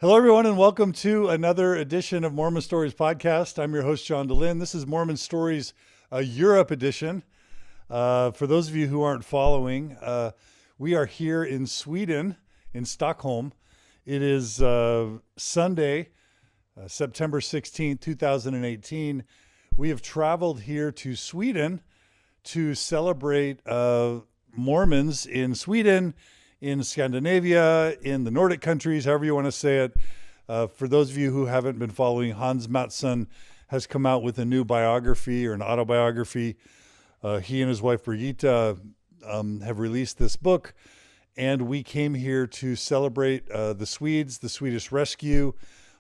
Hello, everyone, and welcome to another edition of Mormon Stories Podcast. I'm your host, John DeLynn. This is Mormon Stories Europe edition. For those of you who aren't following, we are here in Sweden, in Stockholm. It is Sunday, September 16th, 2018. We have traveled here to Sweden to celebrate Mormons in Sweden, in Scandinavia, in the Nordic countries, however you want to say it. For those of you who haven't been following, Hans Mattsson has come out with a new biography or an autobiography. He and his wife Birgitta have released this book, and we came here to celebrate the Swedes, the Swedish Rescue,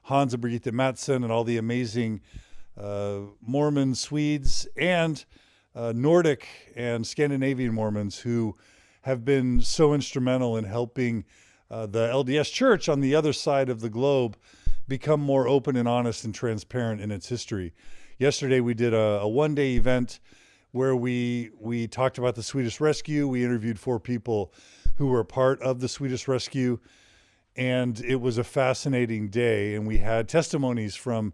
Hans and Birgitta Mattsson, and all the amazing Mormon Swedes and Nordic and Scandinavian Mormons who have been so instrumental in helping the LDS Church on the other side of the globe become more open and honest and transparent in its history. Yesterday we did a one-day event where we talked about the Swedish Rescue. We interviewed 4 people who were part of the Swedish Rescue, and it was a fascinating day. And we had testimonies from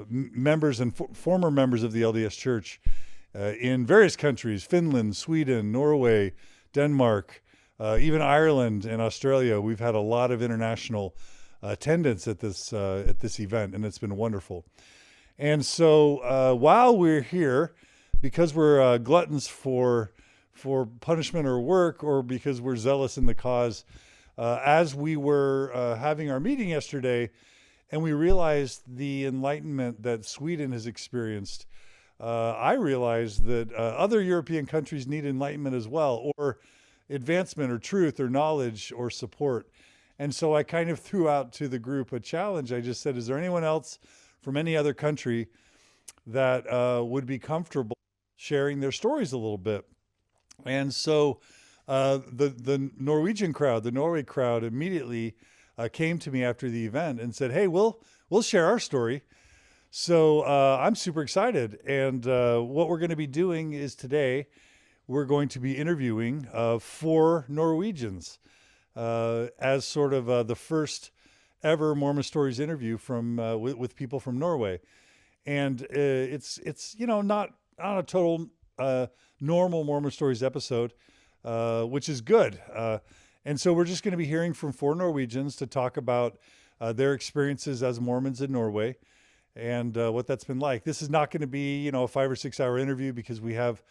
members and former members of the LDS Church in various countries: Finland, Sweden, Norway, Denmark, even Ireland and Australia. We've had a lot of international attendance at this event, and it's been wonderful. And so while we're here, because we're gluttons for punishment or work, or because we're zealous in the cause, as we were having our meeting yesterday, and we realized the enlightenment that Sweden has experienced, I realized that other European countries need enlightenment as well, or advancement or truth or knowledge or support. And so I kind of threw out to the group a challenge. I just said, is there anyone else from any other country that would be comfortable sharing their stories a little bit? And so the Norwegian crowd, the Norway crowd, immediately came to me after the event and said, hey, we'll share our story. So I'm super excited. And what we're going to be doing is today, we're going to be interviewing 4 Norwegians as sort of the first ever Mormon Stories interview from with people from Norway. And it's not a total normal Mormon Stories episode, which is good. And so we're just going to be hearing from 4 Norwegians to talk about their experiences as Mormons in Norway and what that's been like. This is not going to be, a 5 or 6 hour interview because we have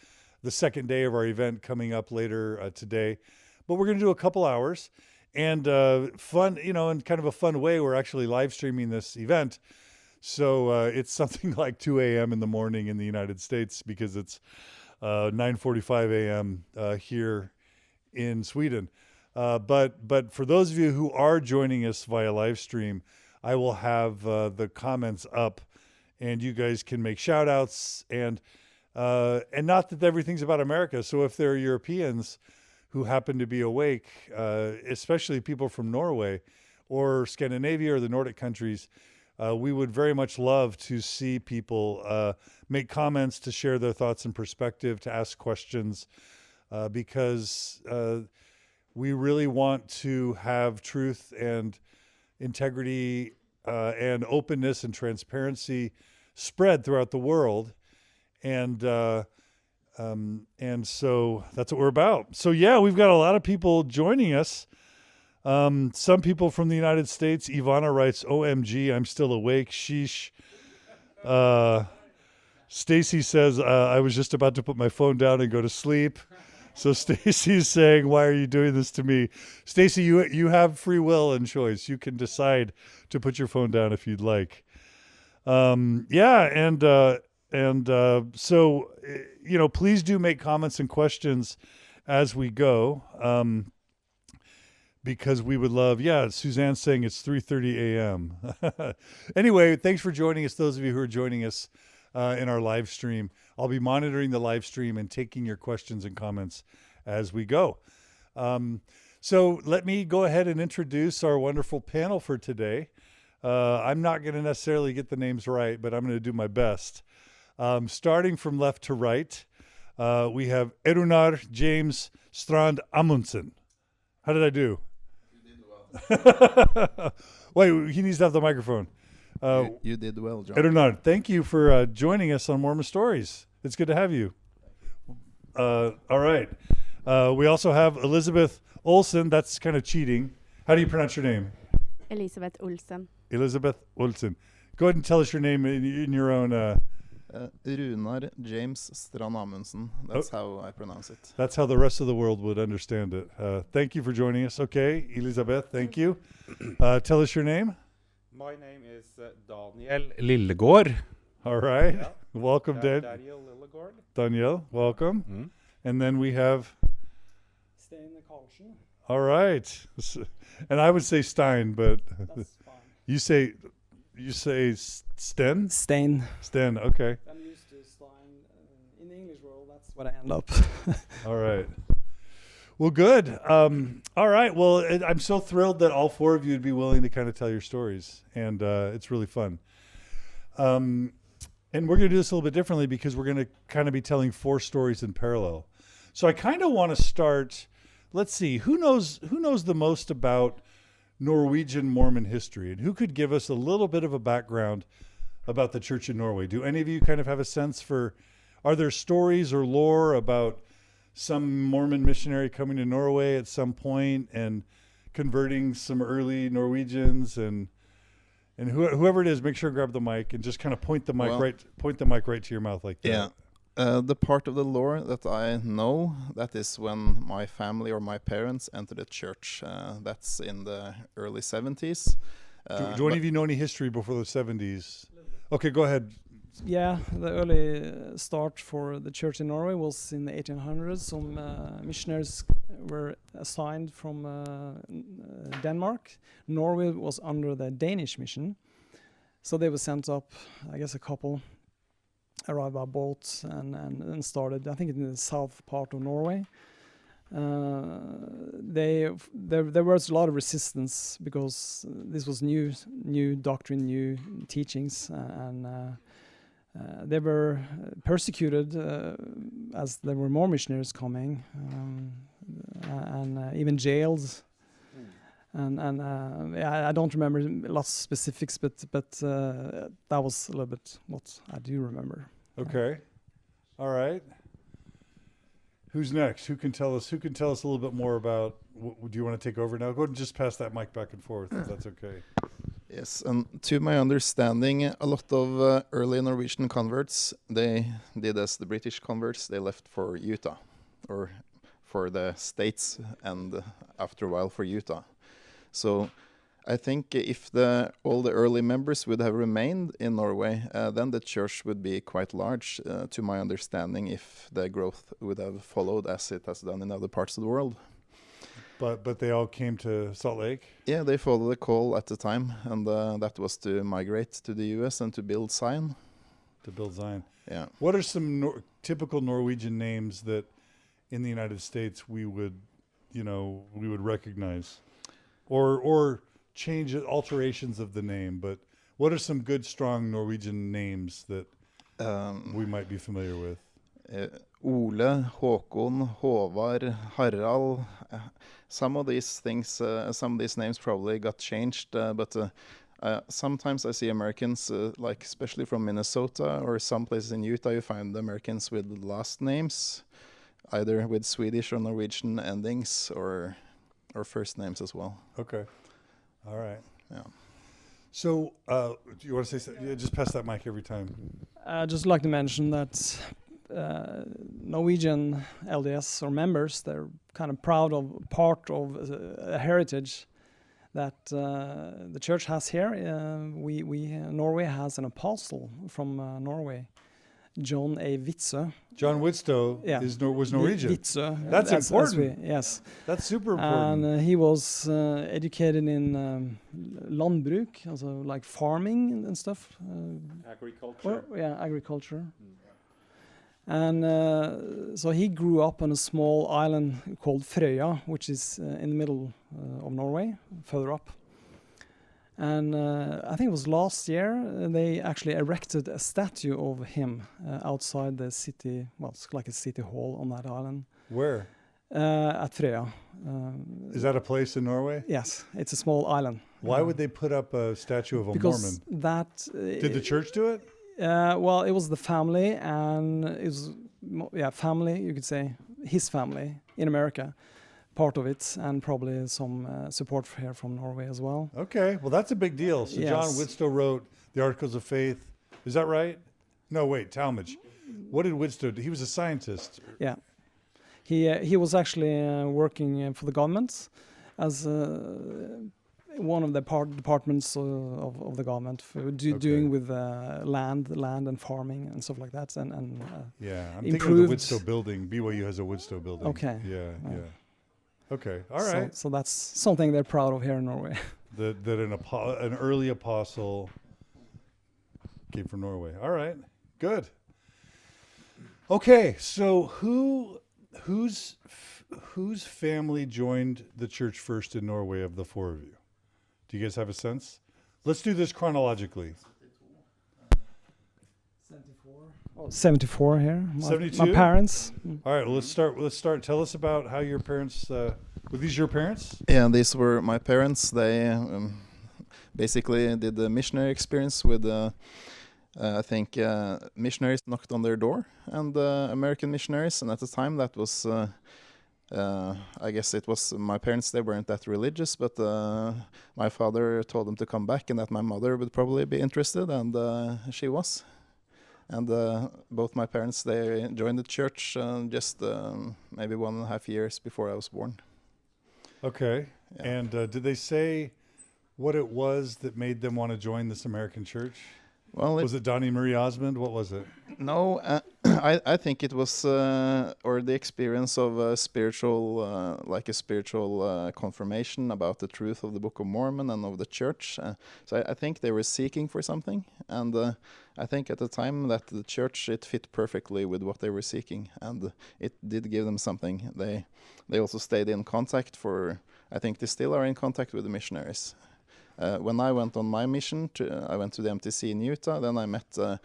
the second day of our event coming up later today. But we're going to do a couple hours and fun, in kind of a fun way. We're actually live streaming this event. So it's something like 2 a.m. in the morning in the United States because it's 9:45 a.m. Here in Sweden. But for those of you who are joining us via live stream, I will have the comments up, and you guys can make shout outs, and not that everything's about America. So if there are Europeans who happen to be awake, especially people from Norway or Scandinavia or the Nordic countries, we would very much love to see people make comments, to share their thoughts and perspective, to ask questions, because we really want to have truth and integrity and openness and transparency spread throughout the world. And so that's what we're about. So yeah, we've got a lot of people joining us. Some people from the United States. Ivana writes, OMG, I'm still awake. Sheesh. Stacy says, I was just about to put my phone down and go to sleep. So Stacy's saying, why are you doing this to me? Stacy, you have free will and choice. You can decide to put your phone down if you'd like. So, please do make comments and questions as we go, because we would love, Suzanne's saying it's 3:30 a.m. Anyway, thanks for joining us, those of you who are joining us in our live stream. I'll be monitoring the live stream and taking your questions and comments as we go. So let me go ahead and introduce our wonderful panel for today. I'm not going to necessarily get the names right, but I'm going to do my best. Starting from left to right, we have Runar James Strand Amundsen. How did I do? You did well. Wait, he needs to have the microphone. You did well, John. Runar, thank you for joining us on Mormon Stories. It's good to have you. All right. We also have Elisabeth Olsen. That's kind of cheating. How do you pronounce your name? Elisabeth Olsen. Elisabeth Olsen. Go ahead and tell us your name in your own... Runar James Strand-Amundsen. That's how I pronounce it. That's how the rest of the world would understand it. Thank you for joining us. Okay, Elisabeth, thank you. Tell us your name. My name is Daniel Lillegård. All right. Yeah. Welcome, Daniel Lillegård. Daniel, welcome. Mm-hmm. And then we have... Stein Carlsen. All right. And I would say Stein, but That's fine. you say Sten? Stein. Sten, okay. I'm used to Stein. In the English world, that's what I end up. All right. Well, good. All right. Well, I'm so thrilled that all four of you would be willing to kind of tell your stories, and it's really fun. And we're going to do this a little bit differently because we're going to kind of be telling four stories in parallel. So I kind of want to start. Let's see. Who knows the most about Norwegian Mormon history, and who could give us a little bit of a background about the church in Norway? Do any of you kind of have a sense for? Are there stories or lore about some Mormon missionary coming to Norway at some point and converting some early Norwegians, and whoever it is, make sure and grab the mic and just kind of point the mic right to your mouth like that. Yeah. The part of the lore that I know, that is when my family or my parents entered the church. That's in the early 70s. Do any of you know any history before the 70s? Okay, go ahead. Yeah, the early start for the church in Norway was in the 1800s. Some missionaries were assigned from Denmark. Norway was under the Danish mission. So they were sent up, I guess a couple arrived by boat and started, I think, in the south part of Norway. There was a lot of resistance because this was new doctrine, new teachings, and they were persecuted as there were more missionaries coming, and even jailed. And I don't remember lots of specifics, but that was a little bit what I do remember. Okay, all right. Who's next? Who can tell us a little bit more about? Do you want to take over now? Go ahead and just pass that mic back and forth, if that's okay. Yes, and to my understanding, a lot of early Norwegian converts, they did as the British converts. They left for Utah, or for the States, and after a while for Utah. So I think if all the early members would have remained in Norway, then the church would be quite large, to my understanding, if the growth would have followed as it has done in other parts of the world. But they all came to Salt Lake? Yeah, they followed the call at the time, and that was to migrate to the U.S. and to build Zion. To build Zion. Yeah. What are some typical Norwegian names that in the United States we would recognize? Or alterations of the name, but what are some good, strong Norwegian names that we might be familiar with? Ole, Håkon, Håvard, Harald. Some of these names probably got changed, but sometimes I see Americans, like especially from Minnesota or some places in Utah, you find Americans with last names, either with Swedish or Norwegian endings, or first names as well. Okay. All right. Yeah. So, do you want to say something? Yeah, just pass that mic every time. I'd just like to mention that Norwegian LDS or members, they're kind of proud of part of a heritage that the church has here. Norway has an apostle from Norway, John A. Witzøe. John Witzøe was Norwegian. Witzøe. That's important. Yes. That's super important. And he was educated in landbruk, also like farming and stuff. Agriculture. Agriculture. And so he grew up on a small island called Frøya, which is in the middle of Norway, further up. And I think it was last year they actually erected a statue of him outside the city. Well, it's like a city hall on that island. Where? At Frøya. Is that a place in Norway? Yes, it's a small island. Why would they put up a statue of a Because Mormon? that... Did the church do it? Well, it was the family, and it was, family, you could say, his family in America, part of it, and probably some support here from Norway as well. Okay, well, that's a big deal. So Yes. John Widstow wrote the Articles of Faith. Is that right? No, wait, Talmage. What did Widstow do? He was a scientist. Yeah. He was actually working for the government as one of the departments of the government, doing with land and farming and stuff like that, and Yeah, I'm improved. thinking of the Widstow building. BYU has a Widstow building. Okay. Yeah, Oh. yeah. Okay, all right. So that's something they're proud of here in Norway. That an early apostle came from Norway. All right, good. Okay, so whose family joined the church first in Norway of the four of you? Do you guys have a sense? Let's do this chronologically. 74 here. 72? My parents. All right, well, let's start. Tell us about how your parents. Were these your parents? Yeah, these were my parents. They basically did the missionary experience with, I think, missionaries knocked on their door, and American missionaries. And at the time, that was, I guess it was my parents. They weren't that religious, but my father told them to come back, and that my mother would probably be interested, and she was. And both my parents, they joined the church just maybe 1.5 years before I was born. Okay. Yeah. And did they say what it was that made them want to join this American church? Well, Was it Donnie Marie Osmond? What was it? no, I think it was or the experience of a spiritual, confirmation about the truth of the Book of Mormon and of the church. So I think they were seeking for something, and I think at the time that the church, it fit perfectly with what they were seeking, and it did give them something. They also stayed in contact for. I think they still are in contact with the missionaries. When I went on my mission, I went to the MTC in Utah. Then I met the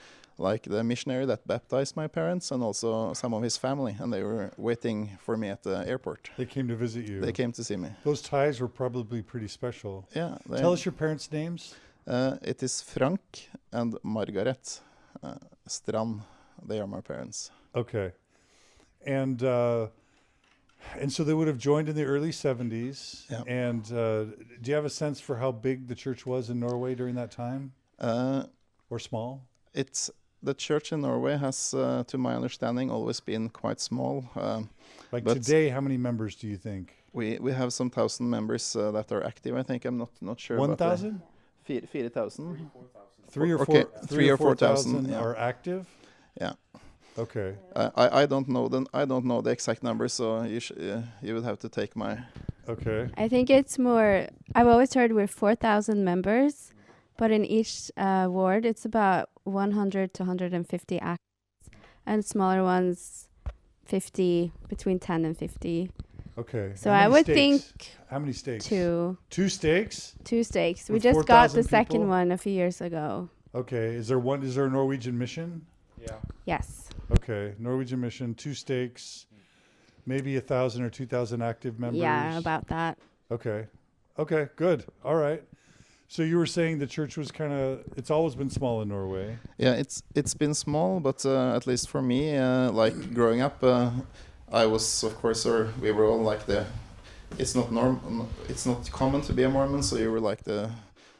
missionary that baptized my parents and also some of his family, and they were waiting for me at the airport. They came to visit you. They came to see me. Those ties were probably pretty special. Yeah. Tell us your parents' names. It is Frank and Margaret Strand. They are my parents. Okay. And so they would have joined in the early 70s. Yeah. And do you have a sense for how big the church was in Norway during that time? Or small? The church in Norway has, to my understanding, always been quite small. Like but today, how many members do you think? We have some 1,000 members that are active. I think I'm not sure. 1,000? 4,000. 3 or 4,000 yeah. are active? Yeah. Okay. I don't know the exact number, so you would have to take my. Okay. I think it's more, I've always heard we're 4,000 members, but in each ward it's about 100 to 150 acts, and smaller ones 50, between 10 and 50. Okay. So How I many would stakes? think How many stakes? 2 stakes? stakes. We With just got 4,000 the second people? one a few years ago. Okay. Is there a Norwegian mission? Yeah. Yes. Okay. Norwegian mission, 2 stakes, maybe 1,000 or 2,000 active members. Yeah, about that. Okay. Okay, good. All right. So you were saying the church was it's always been small in Norway. Yeah, it's been small, but at least for me, like growing up, I was, of course, or we were all like it's not common to be a Mormon, so you were like the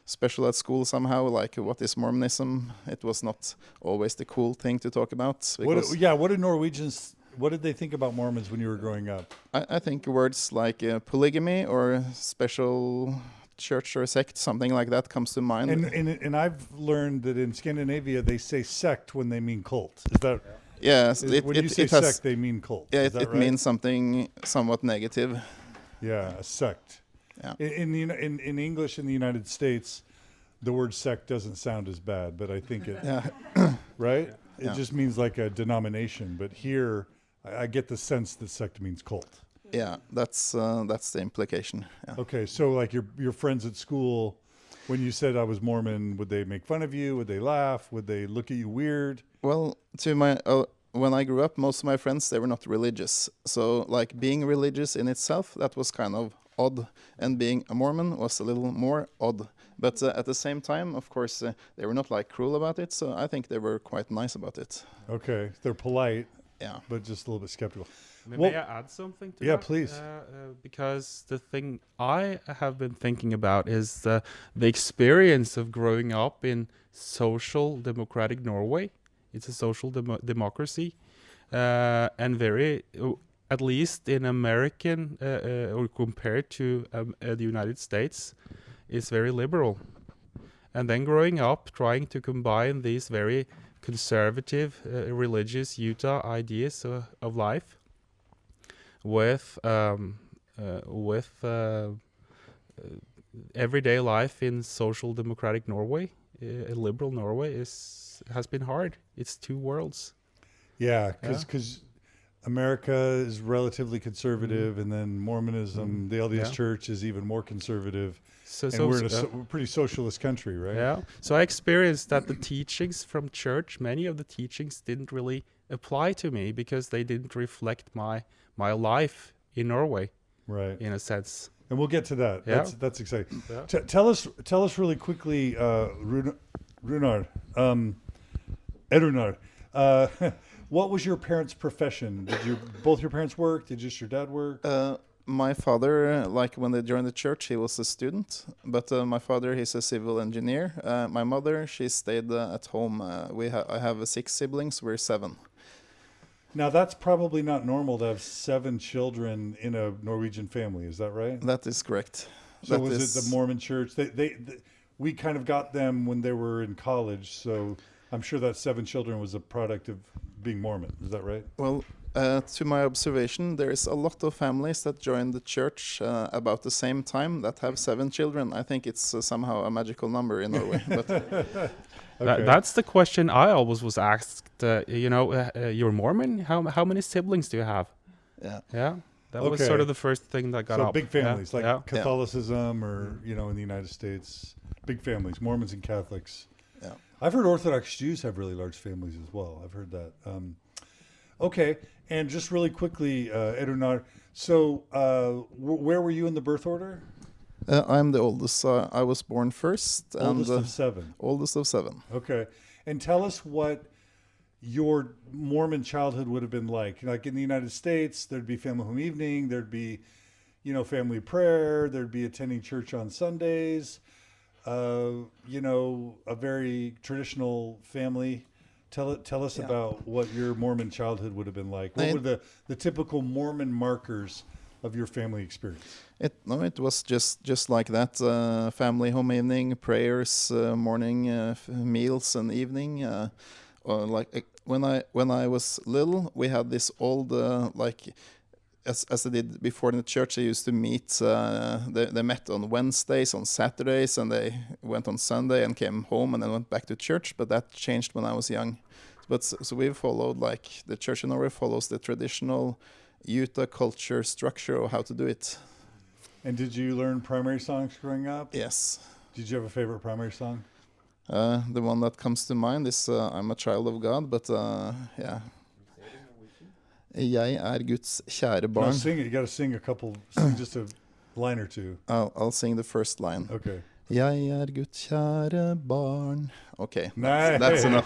special at school somehow, like what is Mormonism? It was not always the cool thing to talk about. What did they think about Mormons when you were growing up? I think words like polygamy or special church or sect, something like that comes to mind. And I've learned that in Scandinavia they say sect when they mean cult. Is that yes? when you say sect, they mean cult? Yeah, Is that it right? means something somewhat negative. Yeah, a sect. Yeah. In English in the United States, the word sect doesn't sound as bad, but I think it Yeah. right. It Yeah. just means like a denomination. But here, I get the sense that sect means cult. Yeah, that's the implication. Yeah. Okay, so like your friends at school, when you said I was Mormon, would they make fun of you? Would they laugh? Would they look at you weird? Well, when I grew up, most of my friends, they were not religious. So like being religious in itself, that was kind of odd. And being a Mormon was a little more odd. But at the same time, of course, they were not like cruel about it. So I think they were quite nice about it. Okay, they're polite, Yeah. but just a little bit skeptical. May I add something to that? Yeah, please. Because the thing I have been thinking about is the experience of growing up in social democratic Norway. It's a social democracy, and very, at least in American or compared to the United States, is very liberal. And then growing up, trying to combine these very conservative, religious Utah ideas of life with everyday life in social democratic Norway, liberal Norway, has been hard. It's two worlds. Yeah, because America is relatively conservative, and then Mormonism, the LDS Church, is even more conservative. And we're in a pretty socialist country, right? Yeah. So I experienced that the teachings from church, many of the teachings didn't really apply to me because they didn't reflect my life in Norway, right? In a sense. And we'll get to that. Yeah. That's exciting. Yeah. Tell us really quickly, Runar, Runar, what was your parents' profession? Did both your parents work? Did just your dad work? My father, like when they joined the church, he was a student. But my father, he's a civil engineer. My mother, she stayed at home. I have 6 siblings. We're 7. Now, that's probably not normal to have 7 children in a Norwegian family. Is that right? That is correct. So was it the Mormon church? We kind of got them when they were in college. So I'm sure that 7 children was a product of being Mormon. Is that right? Well, to my observation, there is a lot of families that join the church about the same time that have 7 children. I think it's somehow a magical number in Norway. But Okay. That's the question I always was asked. You're Mormon? How many siblings do you have? yeah. Yeah. That was sort of the first thing that got So up. big families, Yeah. like Yeah. Catholicism or, in the United States, big families, Mormons and Catholics. Yeah. I've heard Orthodox Jews have really large families as well. I've heard that. Okay. And just really quickly, Runar, so where were you in the birth order? I'm the oldest. I was born first. Oldest and of 7. Oldest of 7. Okay. And tell us what your Mormon childhood would have been like. Like in the United States, there'd be family home evening, there'd be, family prayer, there'd be attending church on Sundays, a very traditional family. Tell us about what your Mormon childhood would have been like. What were the typical Mormon markers of your family experience? It was just like that. Family home evening, prayers, morning meals, and evening. When I was little, we had this old as I did before in the church. They used to meet. They met on Wednesdays, on Saturdays, and they went on Sunday and came home and then went back to church. But that changed when I was young. But so we followed, like the church in Norway follows the traditional Utah culture structure of how to do it. And did you learn primary songs growing up? Yes. Did you have a favorite primary song? The one that comes to mind is I'm a child of God, but yeah. Jeg Guds kjære No, barn. sing it. You got to sing just a line or two. I'll sing the first line. Okay. Jeg Guds kjære barn. Okay, Nice. that's enough.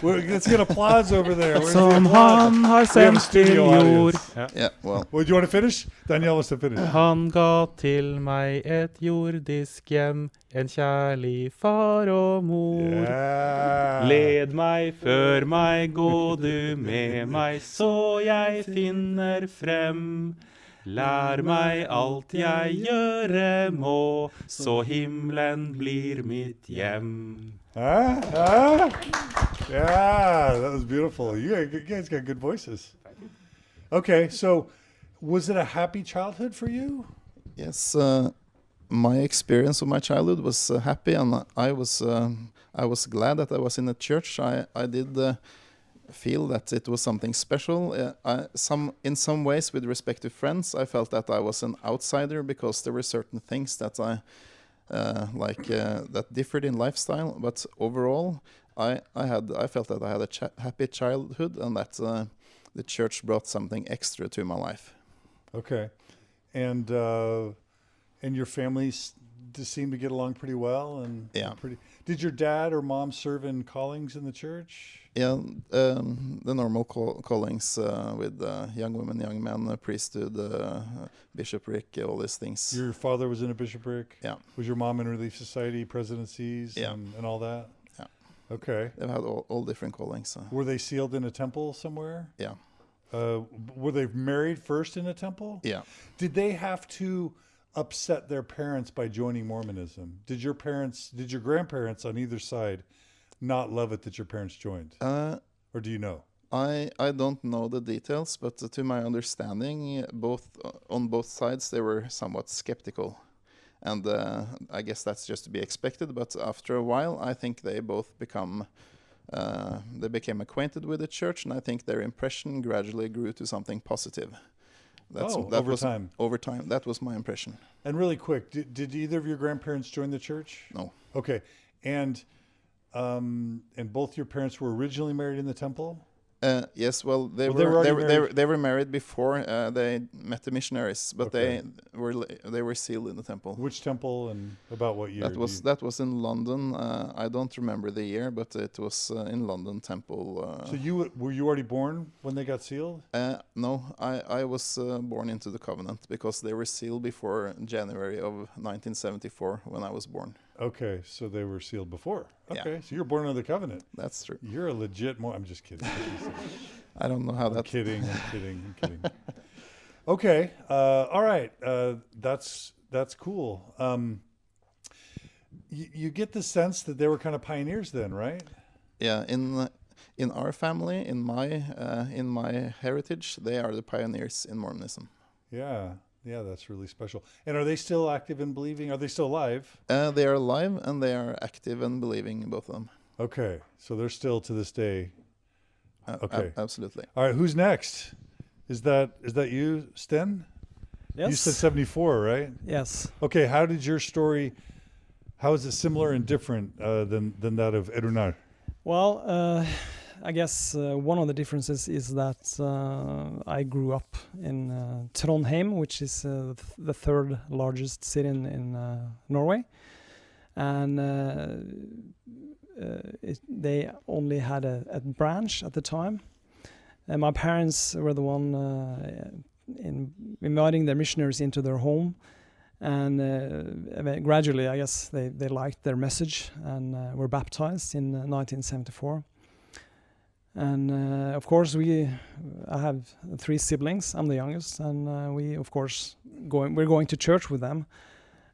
Let's get applause over there. Where's the Som applause? han har We have a sendt til studio jord. audience. Yeah, well, Well, do you want to finish? Danielle wants to finish. Han ga til meg et jordisk hjem, en kjærlig far og mor. Yeah. Led meg, før meg, gå du med meg, så jeg finner frem. Lær meg alt jeg gjøre må, så himmelen blir mitt hjem. Yeah, that was beautiful. You guys got good voices. Okay, so was it a happy childhood for you? yes. My experience of my childhood was happy, and I was glad that I was in a church. I did feel that it was something special. In some ways, with respect to friends, I felt that I was an outsider because there were certain things that that differed in lifestyle. But overall, I felt that I had a happy childhood, and that the church brought something extra to my life. Okay, and your families seem to get along pretty well, and Yeah. Did your dad or mom serve in callings in the church? Yeah, the normal callings with young women, young men, priesthood, bishopric, all these things. Your father was in a bishopric? Yeah. Was your mom in Relief Society, presidencies, Yeah. and all that? Yeah. Okay. They've had all different callings. Were they sealed in a temple somewhere? Yeah. Were they married first in a temple? Yeah. Did they have to upset their parents by joining Mormonism? Did your grandparents on either side not love it that your parents joined? Or do you know? I don't know the details, but to my understanding, on both sides they were somewhat skeptical, and I guess that's just to be expected. But after a while, I think they both became acquainted with the church, and I think their impression gradually grew to something positive. Over time. Over time, that was my impression. And really quick, did either of your grandparents join the church? No. Okay, and both your parents were originally married in the temple? Yes, well, they were married before they met the missionaries, but Okay. they were sealed in the temple. Which temple and about what year? That was in London. I don't remember the year, but it was in London temple. So were you already born when they got sealed? No, I was born into the covenant because they were sealed before January of 1974 when I was born. Okay, so they were sealed before. Yeah. Okay, so you were born under the covenant. That's true. You're a legit I'm just kidding. I don't know how I'm that. kidding. Okay, all right. That's cool. You get the sense that they were kind of pioneers then, right? Yeah, in our family, in my heritage, they are the pioneers in Mormonism. Yeah, that's really special. And are they still active in believing? Are they still alive? They are alive and they are active and believing, both of them. Okay, so they're still to this day. Okay, Absolutely. All right, who's next? Is that you, Stein? Yes. You said 74, right? Yes. Okay, how is it similar and different than that of Runar? Well, I guess one of the differences is that I grew up in Trondheim, which is the third largest city in Norway, and they only had a branch at the time. And my parents were the one in inviting their missionaries into their home, and gradually, I guess they liked their message and were baptized in 1974. And of course, I have 3 siblings. I'm the youngest, and we, of course, we're going to church with them.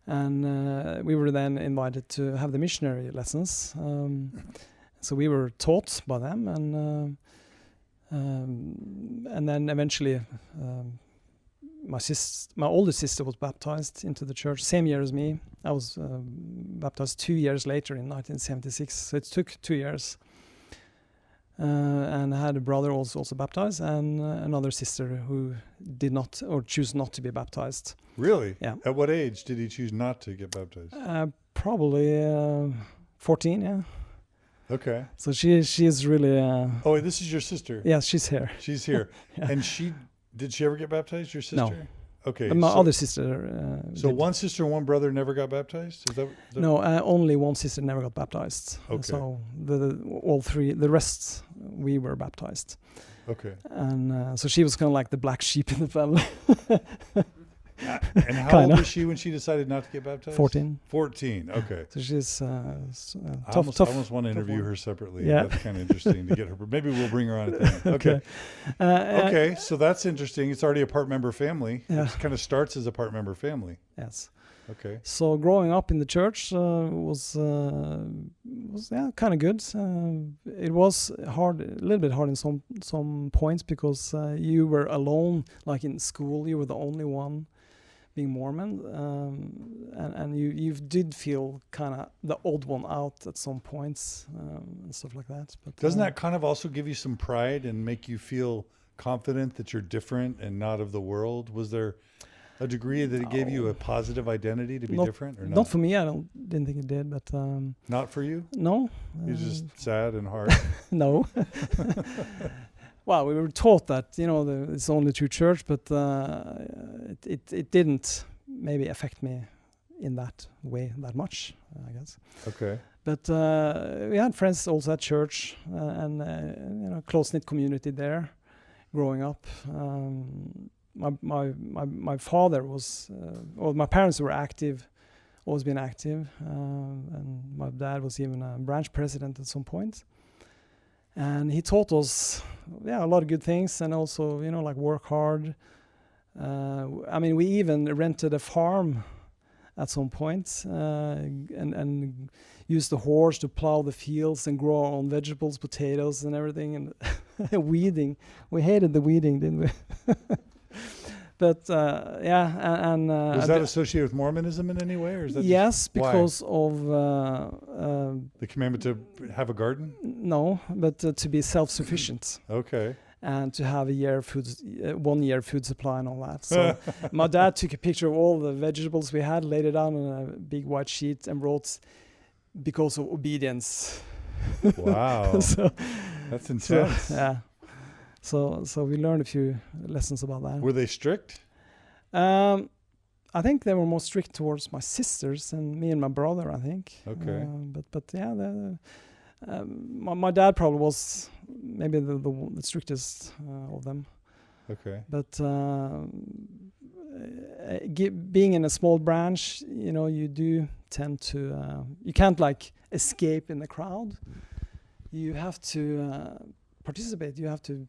And we were then invited to have the missionary lessons. So we were taught by them, and then eventually, my older sister was baptized into the church same year as me. I was baptized 2 years later in 1976. So it took 2 years. And I had a brother also baptized, and another sister who did not or choose not to be baptized. Really? Yeah. At what age did he choose not to get baptized? Probably 14, yeah. Okay. So she is really... Oh, this is your sister? Yeah, she's here. She's here. Yeah. And did she ever get baptized, your sister? No. Okay. But my other sister... So did. one sister and one brother never got baptized? Is that No, only one sister never got baptized. Okay. So all 3, the rest, we were baptized. Okay. And so she was kind of like the black sheep in the family. And how old was she when she decided not to get baptized? 14. 14, okay. So she's I tough. almost want to interview her separately. Yeah. That's kind of interesting to get her. Maybe we'll bring her on at the end. Okay. Okay, so that's interesting. It's already a part-member family. Yeah. It kind of starts as a part-member family. Yes. Okay. So growing up in the church was kind of good. It was hard, a little bit hard in some points because you were alone. Like in school, you were the only one being Mormon, and you did feel kind of the odd one out at some points and stuff like that. But doesn't that kind of also give you some pride and make you feel confident that you're different and not of the world? Was there a degree that it gave you a positive identity to be different, or not? Not for me. Didn't think it did, but Not for you? no. You're just sad and hard. No. Well, we were taught that it's only true church, but it didn't maybe affect me in that way that much, I guess. Okay. But we had friends also at church, and close-knit community there. Growing up, my father was, my parents were active, always been active, and my dad was even a branch president at some point. And he taught us, a lot of good things, and also, like work hard. We even rented a farm at some point, and used the horse to plow the fields and grow our own vegetables, potatoes, and everything, and weeding. We hated the weeding, didn't we? But was that associated with Mormonism in any way, or is that yes, because of the commandment to have a garden? No, but to be self-sufficient. Okay. And to have 1 year food supply and all that. So my dad took a picture of all the vegetables we had, laid it down on a big white sheet, and wrote, "Because of obedience." Wow. That's intense. So we learned a few lessons about that. Were they strict? I think they were more strict towards my sisters and me and my brother, I think. Okay. My dad probably was maybe the strictest of them. Okay. But being in a small branch, you do tend to you can't like escape in the crowd. You have to participate. You have to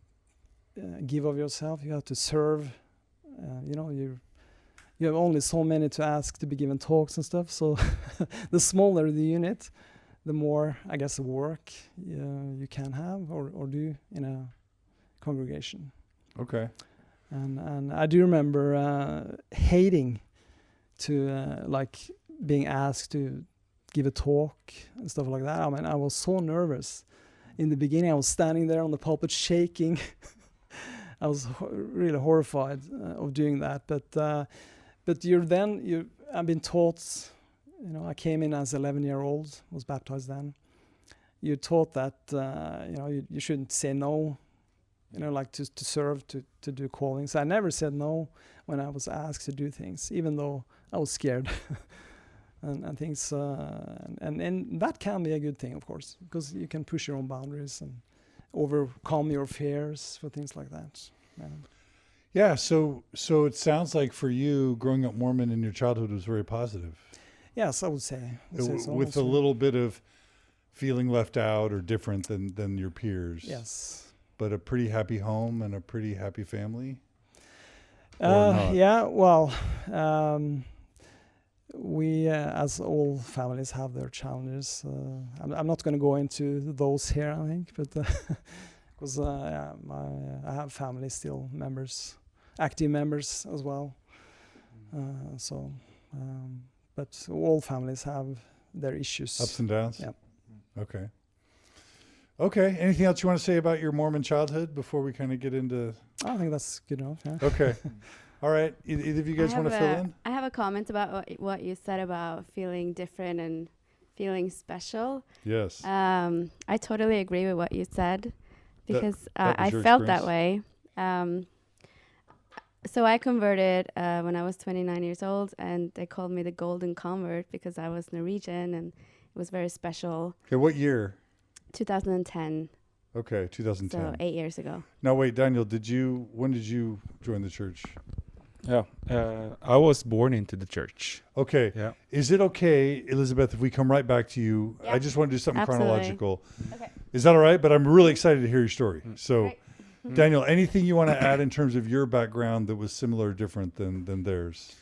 give of yourself. You have to serve. You have only so many to ask to be given talks and stuff. So the smaller the unit, the more, I guess, work you can have or do in a congregation. Okay. And I do remember hating to like being asked to give a talk and stuff like that. I mean, I was so nervous. In the beginning, I was standing there on the pulpit shaking. I was really horrified of doing that. But I've been taught, I came in as 11-year-old, was baptized then. You're taught that, you shouldn't say no, like to serve, to do callings. I never said no when I was asked to do things, even though I was scared. and things, and that can be a good thing, of course, because you can push your own boundaries and overcome your fears for things like that. Yeah, so it sounds like for you, growing up Mormon in your childhood was very positive. Yes, I would say. With a little bit of feeling left out or different than your peers. Yes. But a pretty happy home and a pretty happy family? Yeah, well, we, as all families, have their challenges. I'm not going to go into those here, I think, but because I have family still members, active members as well. But all families have their issues. Ups and downs? Yeah. Okay. Anything else you want to say about your Mormon childhood before we kind of get into... I think that's good enough, yeah. Okay. All right. Either of you guys want to fill in? I have a comment about what you said about feeling different and feeling special. Yes. I totally agree with what you said because that I felt that way. So I converted when I was 29 years old, and they called me the golden convert because I was Norwegian, and it was very special. Okay, what year? 2010. Okay, 2010. So 8 years ago. Now wait, Daniel, when did you join the church? Yeah, I was born into the church. Okay. Yeah. Is it okay, Elisabeth, if we come right back to you? Yeah. I just want to do something Absolutely. chronological. Okay. Is that all right? But I'm really excited to hear your story. So, Right. Daniel, anything you want to add in terms of your background that was similar or different than theirs?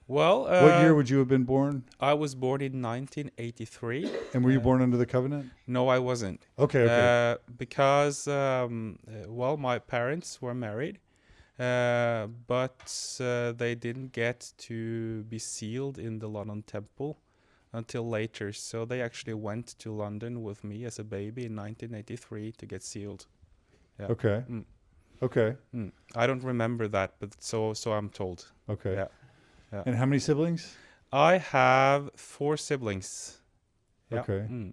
Well, What year would you have been born? I was born in 1983. And were you born under the covenant? No, I wasn't. Okay. Because, my parents were married, but they didn't get to be sealed in the London Temple until later. So they actually went to London with me as a baby in 1983 to get sealed. Yeah. Okay. Okay. I don't remember that, but so I'm told. Okay. Yeah. Yeah. And how many siblings? I have 4 siblings. Yeah. Okay.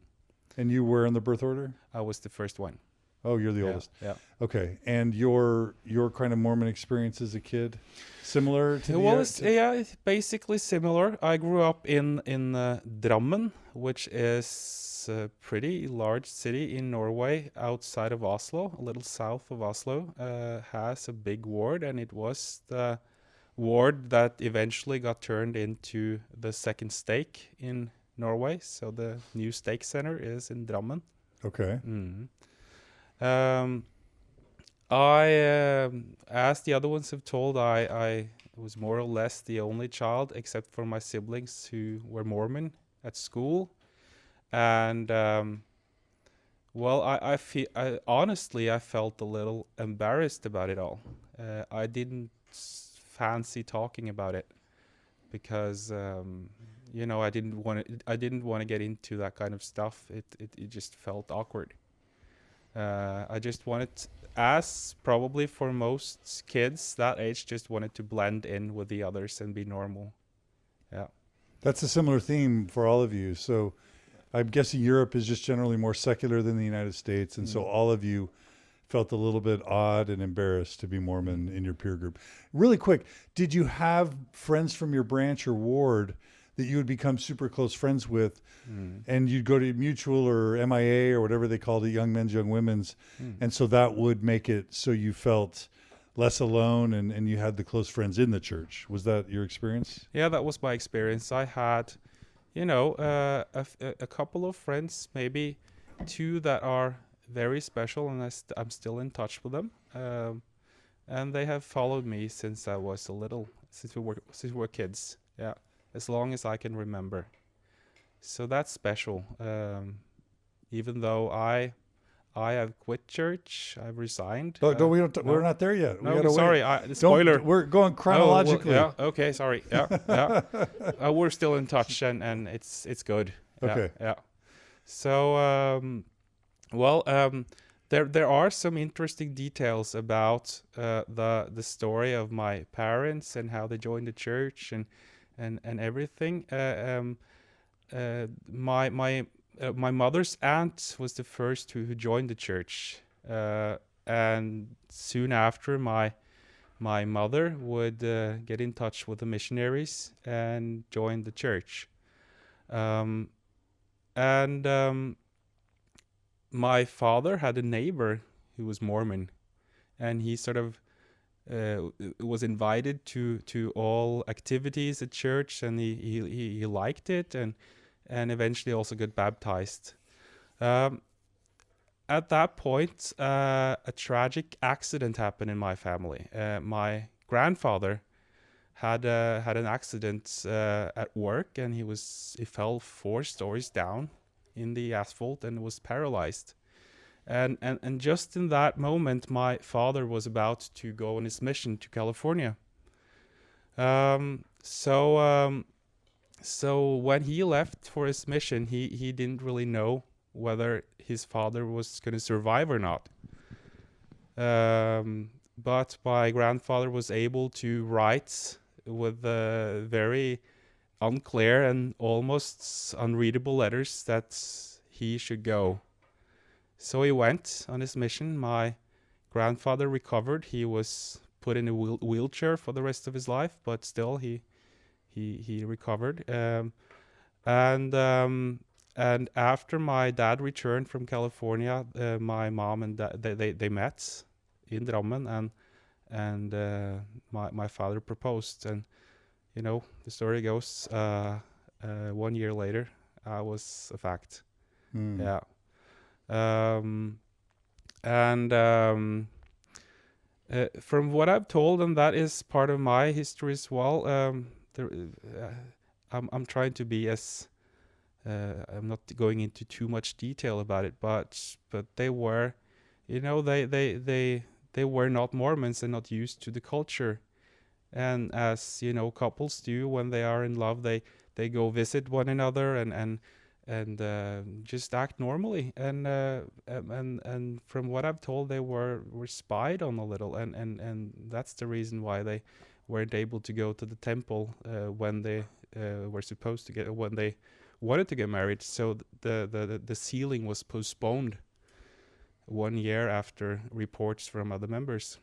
And you were in the birth order? I was the first one. Oh, you're the Yeah, oldest. yeah. Okay. And your kind of Mormon experience as a kid, similar to Well, it's basically similar. I grew up in Drammen, which is a pretty large city in Norway, outside of Oslo, a little south of Oslo. Has a big ward, and it was the ward that eventually got turned into the second stake in Norway. So the new stake center is in Drammen. Okay. As the other ones have told, I was more or less the only child, except for my siblings who were Mormon at school. And well, honestly, I felt a little embarrassed about it all. I didn't fancy talking about it because I didn't want to get into that kind of stuff. It just felt awkward. I just wanted, as probably for most kids that age, just wanted to blend in with the others and be normal. Yeah. That's a similar theme for all of you. So I'm guessing Europe is just generally more secular than the United States. And so all of you felt a little bit odd and embarrassed to be Mormon in your peer group. Really quick, did you have friends from your branch or ward that you would become super close friends with, and you'd go to mutual or MIA or whatever they called it, young men's, young women's, and so that would make it so you felt less alone and you had the close friends in the church? Was that your experience? Yeah, that was my experience. I had, a couple of friends, maybe 2 that are very special, and I'm still in touch with them. And they have followed me since I was since we were kids. Yeah. As long as I can remember. So that's special. Even though I have quit church, I've resigned. We're not there yet. No, sorry, spoiler. We're going chronologically. Oh, well, yeah, okay, sorry. Yeah. We're still in touch, and it's good. Okay. Yeah. So, there are some interesting details about the story of my parents and how they joined the church and everything. My mother's aunt was the first who joined the church, and soon after my mother would get in touch with the missionaries and join the church. My father had a neighbor who was Mormon, and he sort of was invited to all activities at church, and he liked it, and eventually also got baptized. At that point, a tragic accident happened in my family. My grandfather had an accident at work, and he fell 4 stories down in the asphalt and was paralyzed. And just in that moment, my father was about to go on his mission to California. So when he left for his mission, he didn't really know whether his father was going to survive or not. But my grandfather was able to write with very unclear and almost unreadable letters that he should go. So he went on his mission. My grandfather recovered. He was put in a wheelchair for the rest of his life, but still he recovered. And after my dad returned from California, my mom and dad, they met in Drammen, and my father proposed. And the story goes, 1 year later, I was a fact. Yeah. From what I've told, and that is part of my history as well, I'm trying to be as I'm not going into too much detail about it, but they were, they were not Mormons and not used to the culture. And as couples do when they are in love, they go visit one another, and just act normally. And from what I'm told, they were spied on a little, and that's the reason why they weren't able to go to the temple when they were supposed to get, when they wanted to get married. So the sealing was postponed 1 year after reports from other members.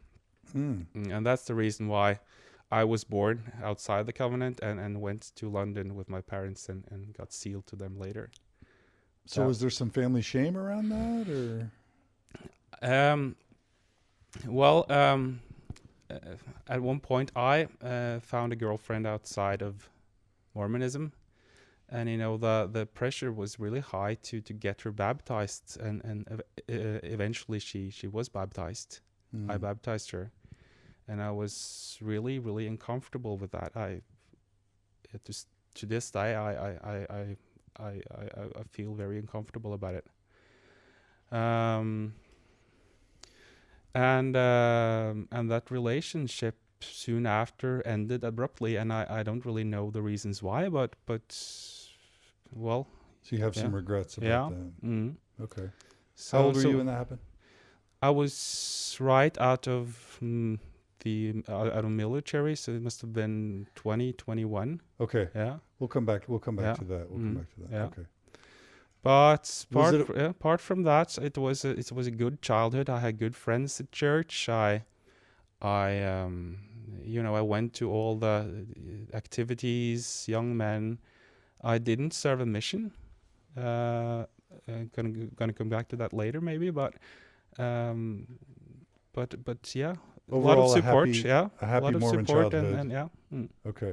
And that's the reason why I was born outside the covenant and went to London with my parents and got sealed to them later. So was there some family shame around that, or? At one point I found a girlfriend outside of Mormonism, and the pressure was really high to get her baptized, and eventually she was baptized. I baptized her, and I was really, really uncomfortable with that. To this day I feel very uncomfortable about it. And that relationship soon after ended abruptly, and I don't really know the reasons why, but well. So you have some regrets about that. Mm-hmm. Okay. So, how old were you when that happened? I was right out of out of military, so it must have been 2021. Okay. Yeah. We'll come back to that. Come back to that. Yeah. Okay. But apart from that, it was a good childhood. I had good friends at church. I went to all the activities, young men. I didn't serve a mission. Gonna come back to that later, maybe. But yeah, overall, a lot of support. a happy lot of Mormon support childhood. and yeah. Okay.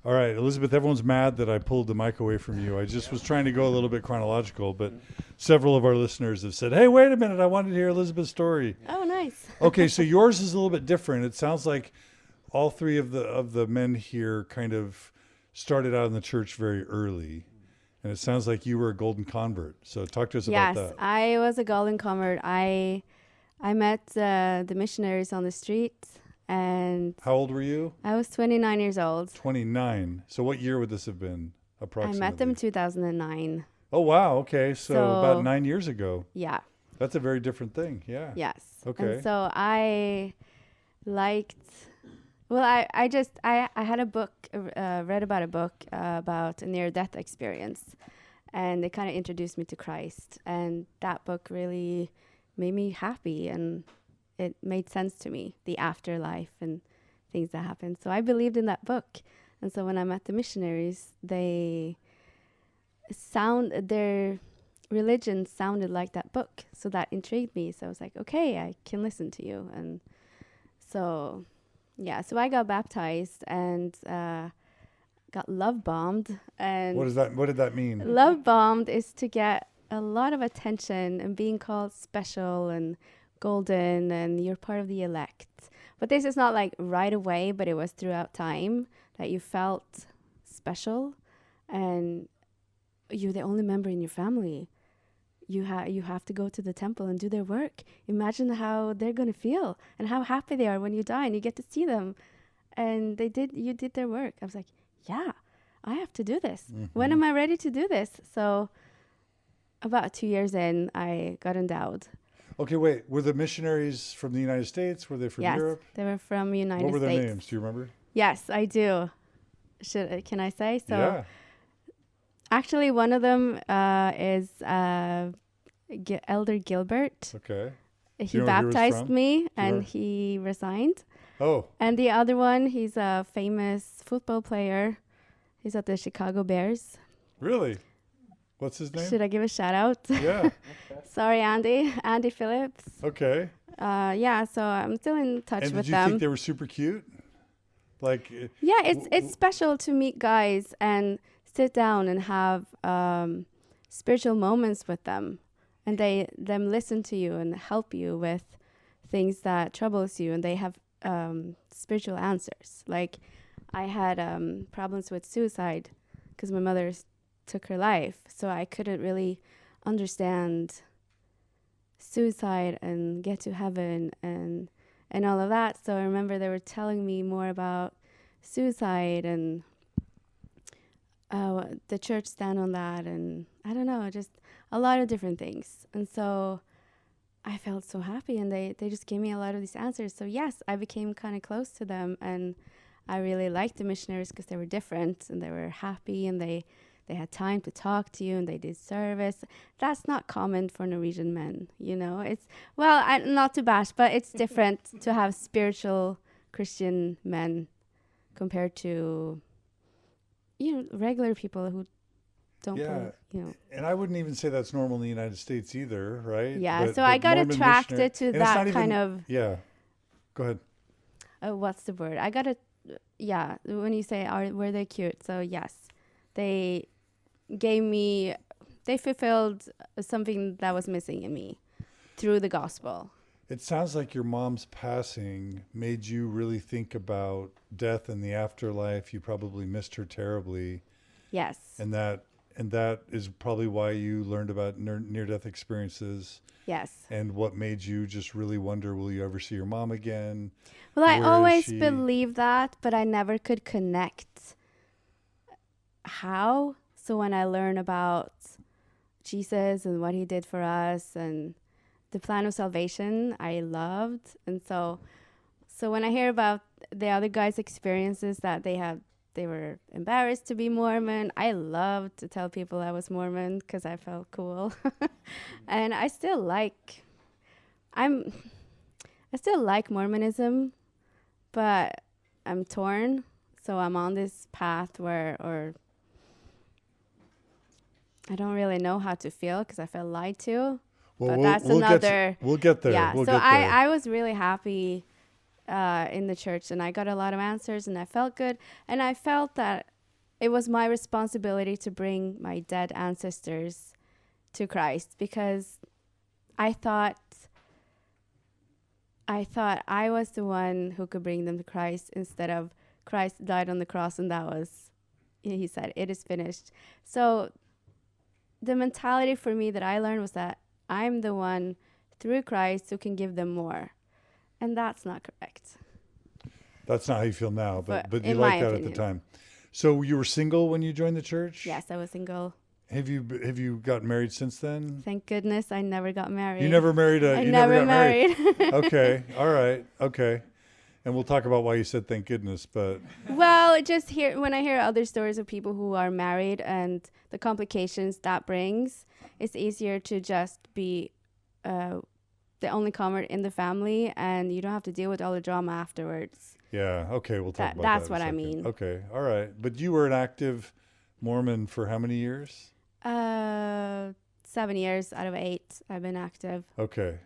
All right, Elisabeth, everyone's mad that I pulled the mic away from you. I just was trying to go a little bit chronological, but several of our listeners have said, hey, wait a minute, I wanted to hear Elisabeth's story. Oh, nice. Okay, so yours is a little bit different. It sounds like all three of the men here kind of started out in the church very early, and it sounds like you were a golden convert. So talk to us about that. Yes, I was a golden convert. I met the missionaries on the street. And how old were you? I was 29 years old. 29. So what year would this have been approximately? I met them in 2009. Oh, wow. Okay. So about 9 years ago. Yeah. That's a very different thing. Yeah. Yes. Okay. And so I liked, well, I had a book, read about a book about a near-death experience. And they kind of introduced me to Christ. And that book really made me happy, and it made sense to me, the afterlife and things that happened. So I believed in that book. And so when I met the missionaries, their religion sounded like that book. So that intrigued me. So I was like, okay, I can listen to you. And so, yeah, so I got baptized and got love bombed. And what did that mean? Love bombed is to get a lot of attention and being called special and golden, and you're part of the elect. But this is not like right away, but it was throughout time that you felt special, and you're the only member in your family. You have to go to the temple and do their work. Imagine how they're going to feel and how happy they are when you die and you get to see them. And you did their work. I was like, yeah, I have to do this. Mm-hmm. When am I ready to do this? So about 2 years in, I got endowed. Okay, wait. Were the missionaries from the United States? Were they from Europe? Yes, they were from the United States. What were their names? Do you remember? Yes, I do. Can I say? So, yeah. Actually, one of them is Elder Gilbert. Okay. He baptized me, and he resigned. Oh. And the other one, he's a famous football player. He's at the Chicago Bears. Really? What's his name? Should I give a shout out? Yeah. Sorry, Andy Phillips. Okay. Yeah, so I'm still in touch with them. And did you think they were super cute? Like. Yeah, it's special to meet guys and sit down and have spiritual moments with them, and them listen to you and help you with things that troubles you, and they have spiritual answers. Like I had problems with suicide because my mother took her life, so I couldn't really understand suicide and get to heaven and all of that. So I remember they were telling me more about suicide, and the church stand on that, and I don't know, just a lot of different things. And so I felt so happy, and they just gave me a lot of these answers. So yes, I became kind of close to them, and I really liked the missionaries because they were different, and they were happy, and they had time to talk to you, and they did service. That's not common for Norwegian men, you know. It's, well, not to bash, but it's different to have spiritual Christian men compared to, you know, regular people who don't believe, you know. And I wouldn't even say that's normal in the United States either, right? Yeah, so I got attracted to that kind of... Yeah, go ahead. What's the word? I got yeah, when you say, were they cute? So yes, they fulfilled something that was missing in me through the gospel. It sounds like your mom's passing made you really think about death and the afterlife. You probably missed her terribly. Yes. And that is probably why you learned about near-death experiences. Yes. And what made you just really wonder, will you ever see your mom again? Well, I always believed that, but I never could connect how. So when I learned about Jesus and what he did for us and the plan of salvation, I loved. And so when I hear about the other guys' experiences that they were embarrassed to be Mormon, I loved to tell people I was Mormon because I felt cool. And I still like Mormonism, but I'm torn. So I'm on this path where I don't really know how to feel because I felt lied to. Well, but that's another... We'll get there. Yeah, we'll so get there. I was really happy in the church, and I got a lot of answers, and I felt good. And I felt that it was my responsibility to bring my dead ancestors to Christ, because I thought I was the one who could bring them to Christ, instead of Christ died on the cross, and that was, he said, it is finished. So the mentality for me that I learned was that I'm the one through Christ who can give them more. And that's not correct. That's not how you feel now, but you in liked my that opinion. at the time. So you were single when you joined the church? Yes, I was single. Have you gotten married since then? Thank goodness I never got married. You never married I never got married. Okay, all right, okay. And we'll talk about why you said thank goodness, but... Well, when I hear other stories of people who are married and the complications that brings, it's easier to just be the only convert in the family, and you don't have to deal with all the drama afterwards. Yeah, okay, we'll talk about that. That's what I mean. Okay, all right. But you were an active Mormon for how many years? 7 years out of 8, I've been active. Okay.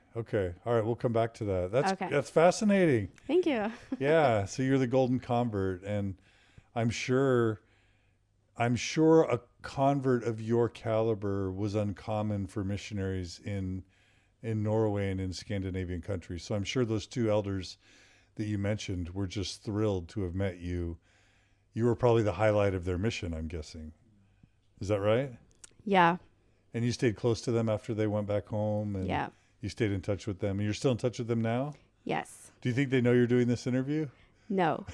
All right, we'll come back to that. That's fascinating. Thank you. Yeah, so you're the golden convert, and I'm sure a convert of your caliber was uncommon for missionaries in Norway and in Scandinavian countries. So I'm sure those two elders that you mentioned were just thrilled to have met you. You were probably the highlight of their mission, I'm guessing. Is that right? Yeah. And you stayed close to them after they went back home, and yeah. You stayed in touch with them. And you're still in touch with them now? Yes. Do you think they know you're doing this interview? No.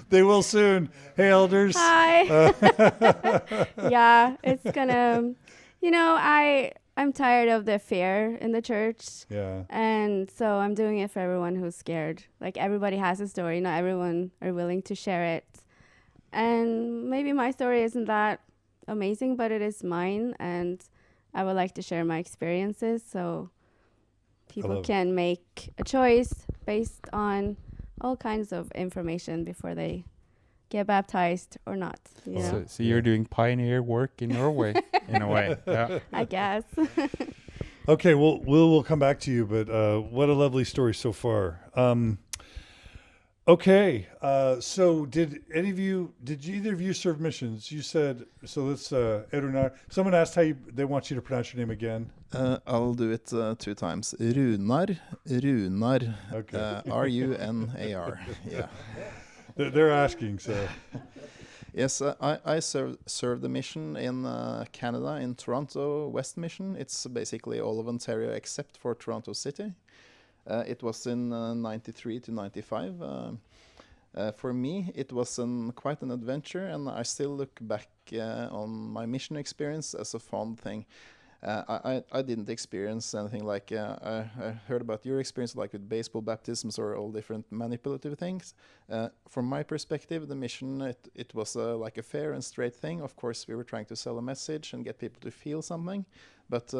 They will soon. Hey, elders. Hi. Yeah, it's gonna, I'm tired of the fear in the church. Yeah. And so I'm doing it for everyone who's scared. Like, everybody has a story. Not everyone are willing to share it. And maybe my story isn't that amazing, but it is mine. And I would like to share my experiences so people can make a choice based on all kinds of information before they get baptized or not. You know? So you're doing pioneer work in Norway, in a way. Yeah. I guess. Okay, well, we'll come back to you, but what a lovely story so far. Okay, so did either of you serve missions? You said, so let's, Runar. Someone asked they want you to pronounce your name again. I'll do it 2 times. Runar. Okay. Runar. Yeah. They're asking, so. Yes, I served the mission in Canada, in Toronto West Mission. It's basically all of Ontario except for Toronto City. It was in 93 to 95. For me, it was quite an adventure, and I still look back on my mission experience as a fond thing. I didn't experience anything like I heard about your experience, like with baseball baptisms or all different manipulative things. From my perspective, the mission it was like a fair and straight thing. Of course, we were trying to sell a message and get people to feel something, but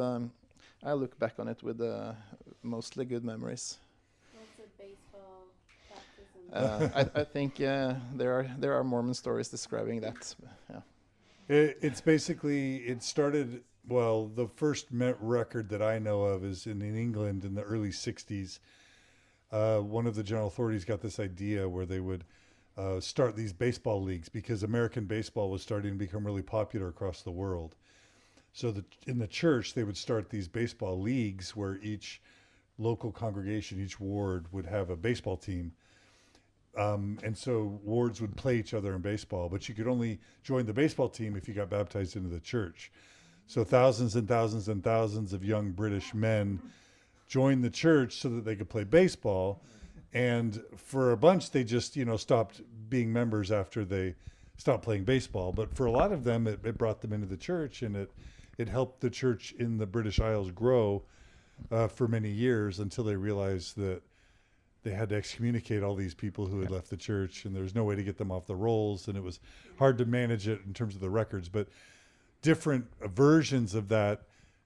I look back on it with mostly good memories. What's a baseball baptism? I think there are Mormon stories describing that. Yeah. It's basically, it started, well, the first record that I know of is in England in the early 60s. One of the general authorities got this idea where they would start these baseball leagues because American baseball was starting to become really popular across the world. So in the church, they would start these baseball leagues where each local congregation, each ward would have a baseball team. And so wards would play each other in baseball, but you could only join the baseball team if you got baptized into the church. So thousands and thousands and thousands of young British men joined the church so that they could play baseball. And for a bunch, they just, stopped being members after they stopped playing baseball. But for a lot of them, it brought them into the church, and it helped the church in the British Isles grow for many years until they realized that they had to excommunicate all these people who had left the church, and there was no way to get them off the rolls, and it was hard to manage it in terms of the records. But different versions of that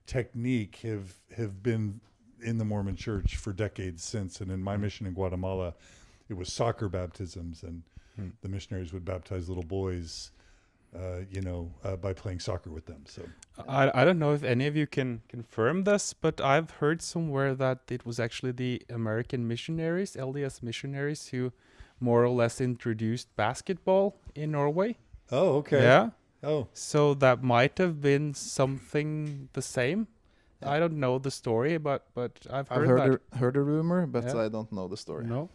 technique have been in the Mormon church for decades since. And in my mission in Guatemala, it was soccer baptisms, and the missionaries would baptize little boys, by playing soccer with them. So I don't know if any of you can confirm this, but I've heard somewhere that it was actually the American missionaries, LDS missionaries, who more or less introduced basketball in Norway. Oh, okay. Yeah. Oh, So that might have been something the same. Yeah. I don't know the story, but I've I've heard heard a rumor, but Yeah. I don't know the story. No.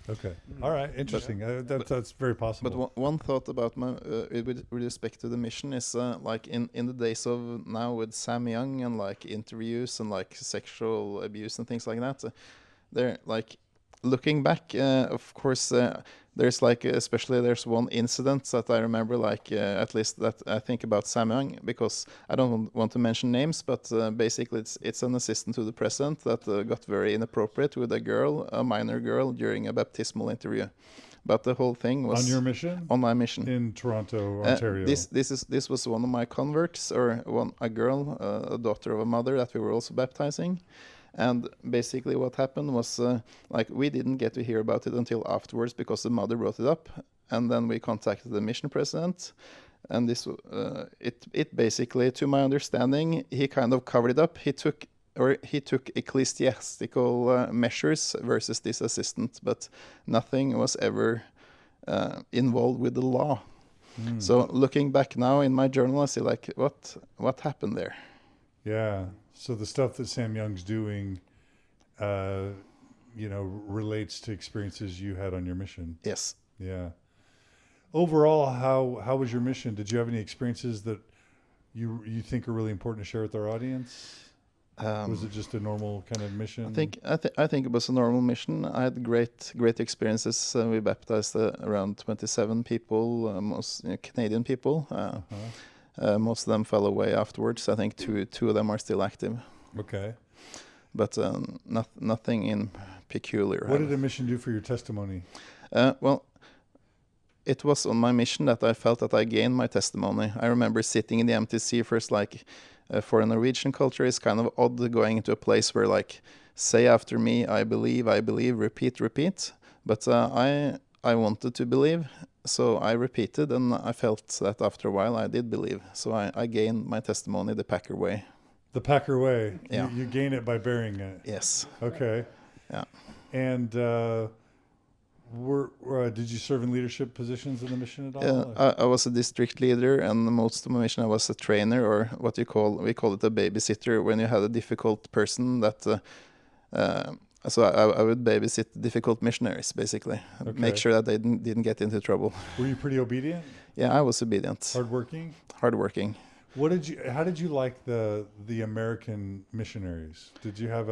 okay. All right. Interesting. That's very possible. But one thought about with respect to the mission is like in the days of now with Sam Young and like interviews and like sexual abuse and things like that, they're like looking back. Of course, there's like there's one incident that I remember, like at least that I think about Sam Young, because I don't want to mention names, but basically it's an assistant to the president that got very inappropriate with a minor girl during a baptismal interview. But the whole thing was on your mission? On my mission In Toronto, Ontario. This was one of my converts, or a girl, a daughter of a mother that we were also baptizing. And basically what happened was like we didn't get to hear about it until afterwards because the mother brought it up, and then we contacted the mission president, and this it basically, to my understanding, he kind of covered it up. He took ecclesiastical measures versus this assistant, but nothing was ever involved with the law. So looking back now in my journal, I see like what happened there. Yeah. So the stuff that Sam Young's doing, relates to experiences you had on your mission. Yes. Yeah. Overall, how was your mission? Did you have any experiences that you think are really important to share with our audience? Was it just a normal kind of mission? I think it was a normal mission. I had great experiences. We baptized around 27 people, most Canadian people. Most of them fell away afterwards. I think two of them are still active. Okay. But nothing in peculiar. What did a mission do for your testimony? Well, it was on my mission that I felt that I gained my testimony. I remember sitting in the MTC first, like for a Norwegian culture, it's kind of odd going into a place where like, say after me, I believe, repeat. But I wanted to believe. So I repeated, and I felt that after a while I did believe. So I gained my testimony the Packer way. The Packer way. Yeah. You gain it by bearing it. Yes. Okay. Yeah. And did you serve in leadership positions in the mission at all? I was a district leader, and most of my mission I was a trainer, or what we call it a babysitter, when you had a difficult person that... So I would babysit difficult missionaries, basically. Okay. Make sure that they didn't get into trouble. Were you pretty obedient? Yeah, I was obedient. Hardworking? Hardworking. How did you like the American missionaries? Did you have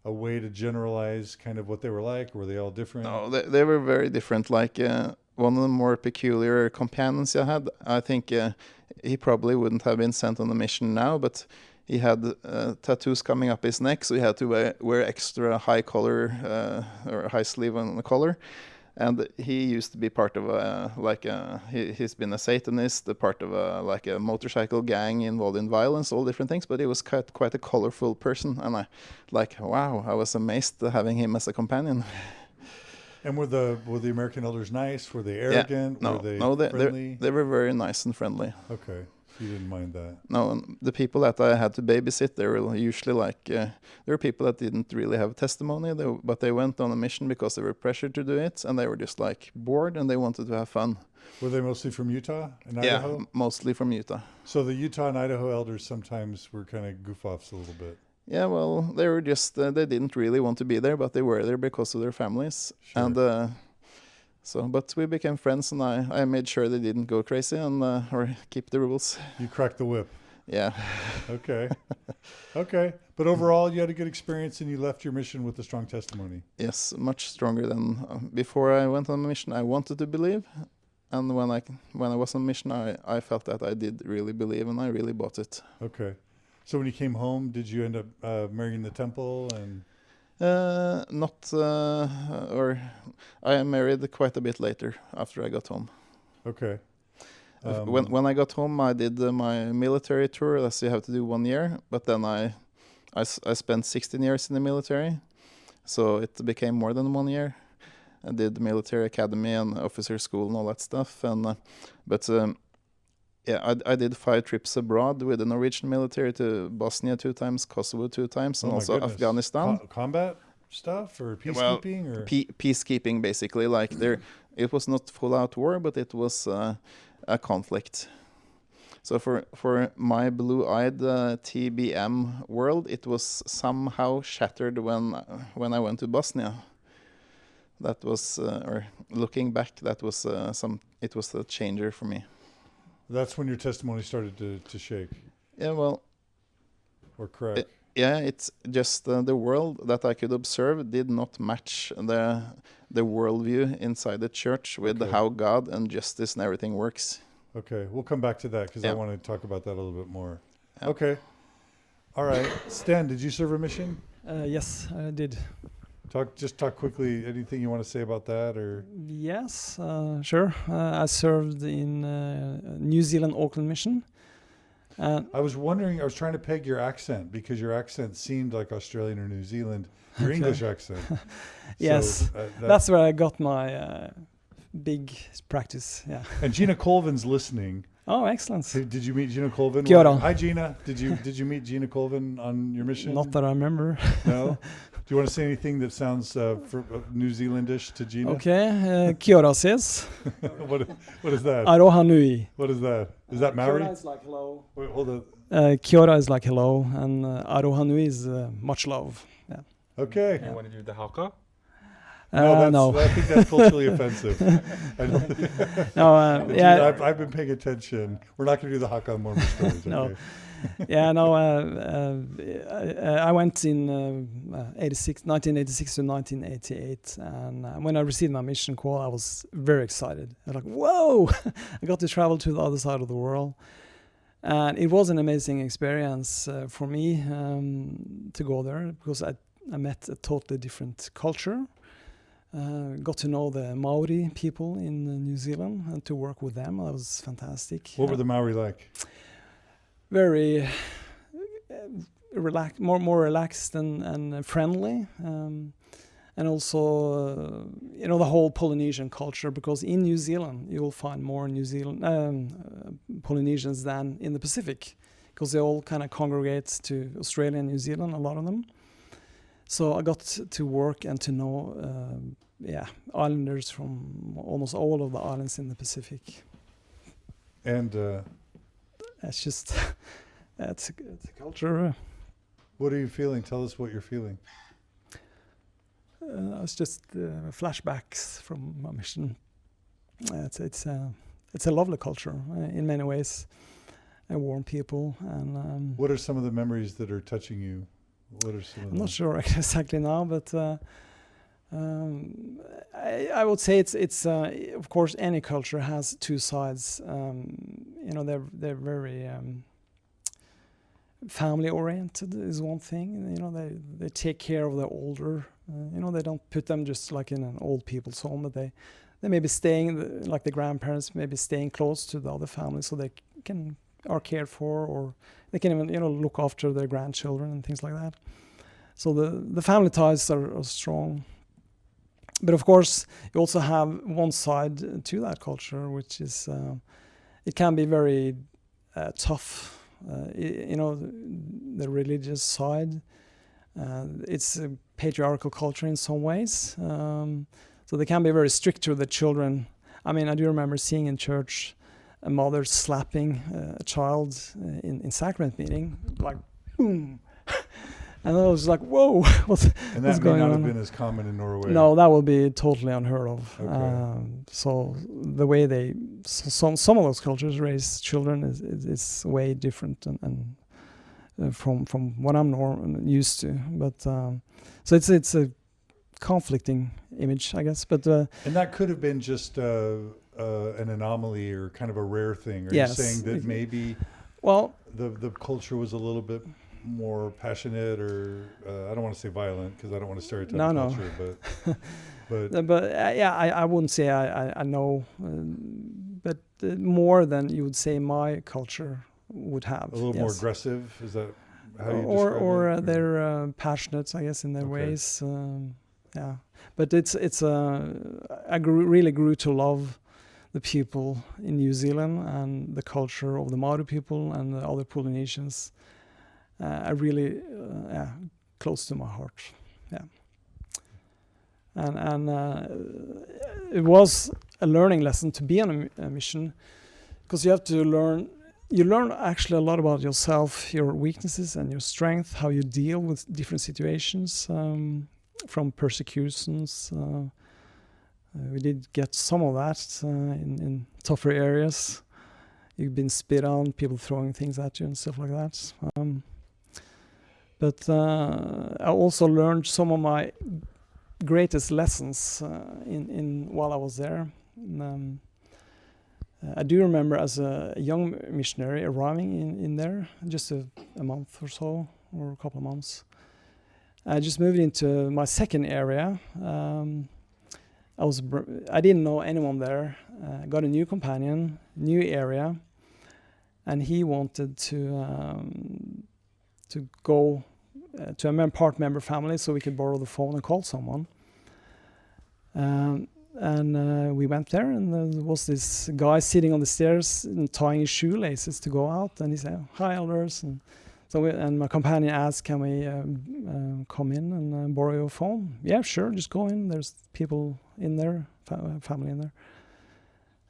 a way to generalize kind of what they were like? Were they all different? No, they were very different. Like one of the more peculiar companions I had, I think he probably wouldn't have been sent on a mission now, but he had tattoos coming up his neck, so he had to wear extra high collar or high sleeve on the collar. And he used to be part of he's been a Satanist, a part of a motorcycle gang involved in violence, all different things. But he was quite a colorful person, and I was amazed having him as a companion. And were the American elders nice? Were they arrogant? Yeah. Were they friendly? They were very nice and friendly. Okay. You didn't mind that? No, and the people that I had to babysit, they were usually there were people that didn't really have testimony, but they went on a mission because they were pressured to do it, and they were just bored and they wanted to have fun. Were they mostly from Utah and Idaho? Yeah, mostly from Utah. So the Utah and Idaho elders sometimes were kind of goof-offs a little bit. Yeah, well, they were just, they didn't really want to be there, but they were there because of their families. Sure. And but we became friends, and I made sure they didn't go crazy or keep the rules. You cracked the whip. Yeah. Okay. Okay. But overall, you had a good experience, and you left your mission with a strong testimony. Yes, much stronger than before I went on a mission. I wanted to believe, and when I was on a mission, I felt that I did really believe, and I really bought it. Okay. So when you came home, did you end up marrying the temple? And I married quite a bit later after I got home. Okay. When I got home, I did my military tour, as you have to do 1 year. But then I spent 16 years in the military, so it became more than 1 year. I did military academy and officer school and all that stuff. And I did 5 trips abroad with the Norwegian military to Bosnia 2 times, Kosovo 2 times, and also goodness. Afghanistan. Combat stuff or peacekeeping? Well, peacekeeping, basically. It was not full-out war, but it was a conflict. So for my blue-eyed TBM world, it was somehow shattered when I went to Bosnia. That was, or looking back, that was it was a changer for me. That's when your testimony started to shake. Yeah, well. Or crack. It's just the world that I could observe did not match the worldview inside the church with how God and justice and everything works. Okay, we'll come back to that because I want to talk about that a little bit more. Yeah. Okay. All right. Stan, did you serve a mission? Yes, I did. Talk quickly. Anything you want to say about that, or? Yes, sure. I served in New Zealand Auckland mission. I was wondering, I was trying to peg your accent because your accent seemed like Australian or New Zealand, your English accent. Yes, so, that's where I got my big practice, yeah. And Gina Colvin's listening. Oh, excellent. Did you meet Gina Colvin? Kia ora. Hi, Gina. Did you meet Gina Colvin on your mission? Not that I remember. No? Do you want to say anything that sounds New Zealandish to Gina? Okay. Kia ora says. What is that? Aroha nui. What is that? Is that Maori? Kia ora is like hello. Wait, hold on. Kia ora is like hello, and Aroha nui is much love. Yeah. Okay. You want to do the haka? No. I think that's culturally offensive. No, yeah. I've been paying attention. We're not going to do the Haka Mormon stories. No. Okay. Yeah, no. I went in 1986 to 1988, and when I received my mission call, I was very excited. I was like, "Whoa! I got to travel to the other side of the world." And it was an amazing experience for me to go there because I met a totally different culture. Got to know the Maori people in New Zealand and to work with them. That was fantastic. What were the Maori like? Very relaxed, more relaxed and friendly, and also the whole Polynesian culture. Because in New Zealand you will find more New Zealand Polynesians than in the Pacific, because they all kind of congregate to Australia and New Zealand, a lot of them. So I got to work and to know islanders from almost all of the islands in the Pacific. And it's just it's a culture. What are you feeling? Tell us what you're feeling. It's just flashbacks from my mission. It's a lovely culture in many ways. Warm people and. What are some of the memories that are touching you? What are some of I'm not them? sure exactly now, but I would say it's of course any culture has two sides. They're very family oriented is one thing. They take care of the older. They don't put them just like in an old people's home, but they may be staying like the grandparents may be staying close to the other family, so they are cared for, or they can even look after their grandchildren and things like that. So the family ties are strong. But of course, you also have one side to that culture, which is it can be very tough. The religious side. It's a patriarchal culture in some ways. So they can be very strict to the children. I mean, I do remember seeing in church a mother slapping a child in sacrament meeting, like boom. And I was like, whoa, what's going on? And that may not have been as common in Norway. No, that would be totally unheard of. Okay. So the way some of those cultures raise children is way different and from what I'm used to. But so it's a conflicting image, I guess. But and that could have been just an anomaly or kind of a rare thing. Are yes, you saying that maybe the culture was a little bit more passionate, or I don't want to say violent because I don't want to stereotype the culture, but I wouldn't say I know, but more than you would say my culture would have. A little more aggressive, is that how you describe it? They're passionate, I guess, in their ways. But I really grew to love the people in New Zealand and the culture of the Maori people and the other Polynesians. I really close to my heart. And it was a learning lesson to be on a mission, because you have to learn. You learn actually a lot about yourself, your weaknesses and your strength, how you deal with different situations, from persecutions. We did get some of that in tougher areas. You've been spit on, people throwing things at you and stuff like that. But I also learned some of my greatest lessons in while I was there. I do remember as a young missionary arriving in there, just a month or so, or a couple of months. I just moved into my second area. I didn't know anyone there. Got a new companion, new area, and he wanted to go to a part member family so we could borrow the phone and call someone. And we went there, and there was this guy sitting on the stairs and tying his shoelaces to go out. And he said, "Hi, elders." And so and my companion asked, "Can we come in and borrow your phone?" "Yeah, sure, just go in. There's people in there, family in there."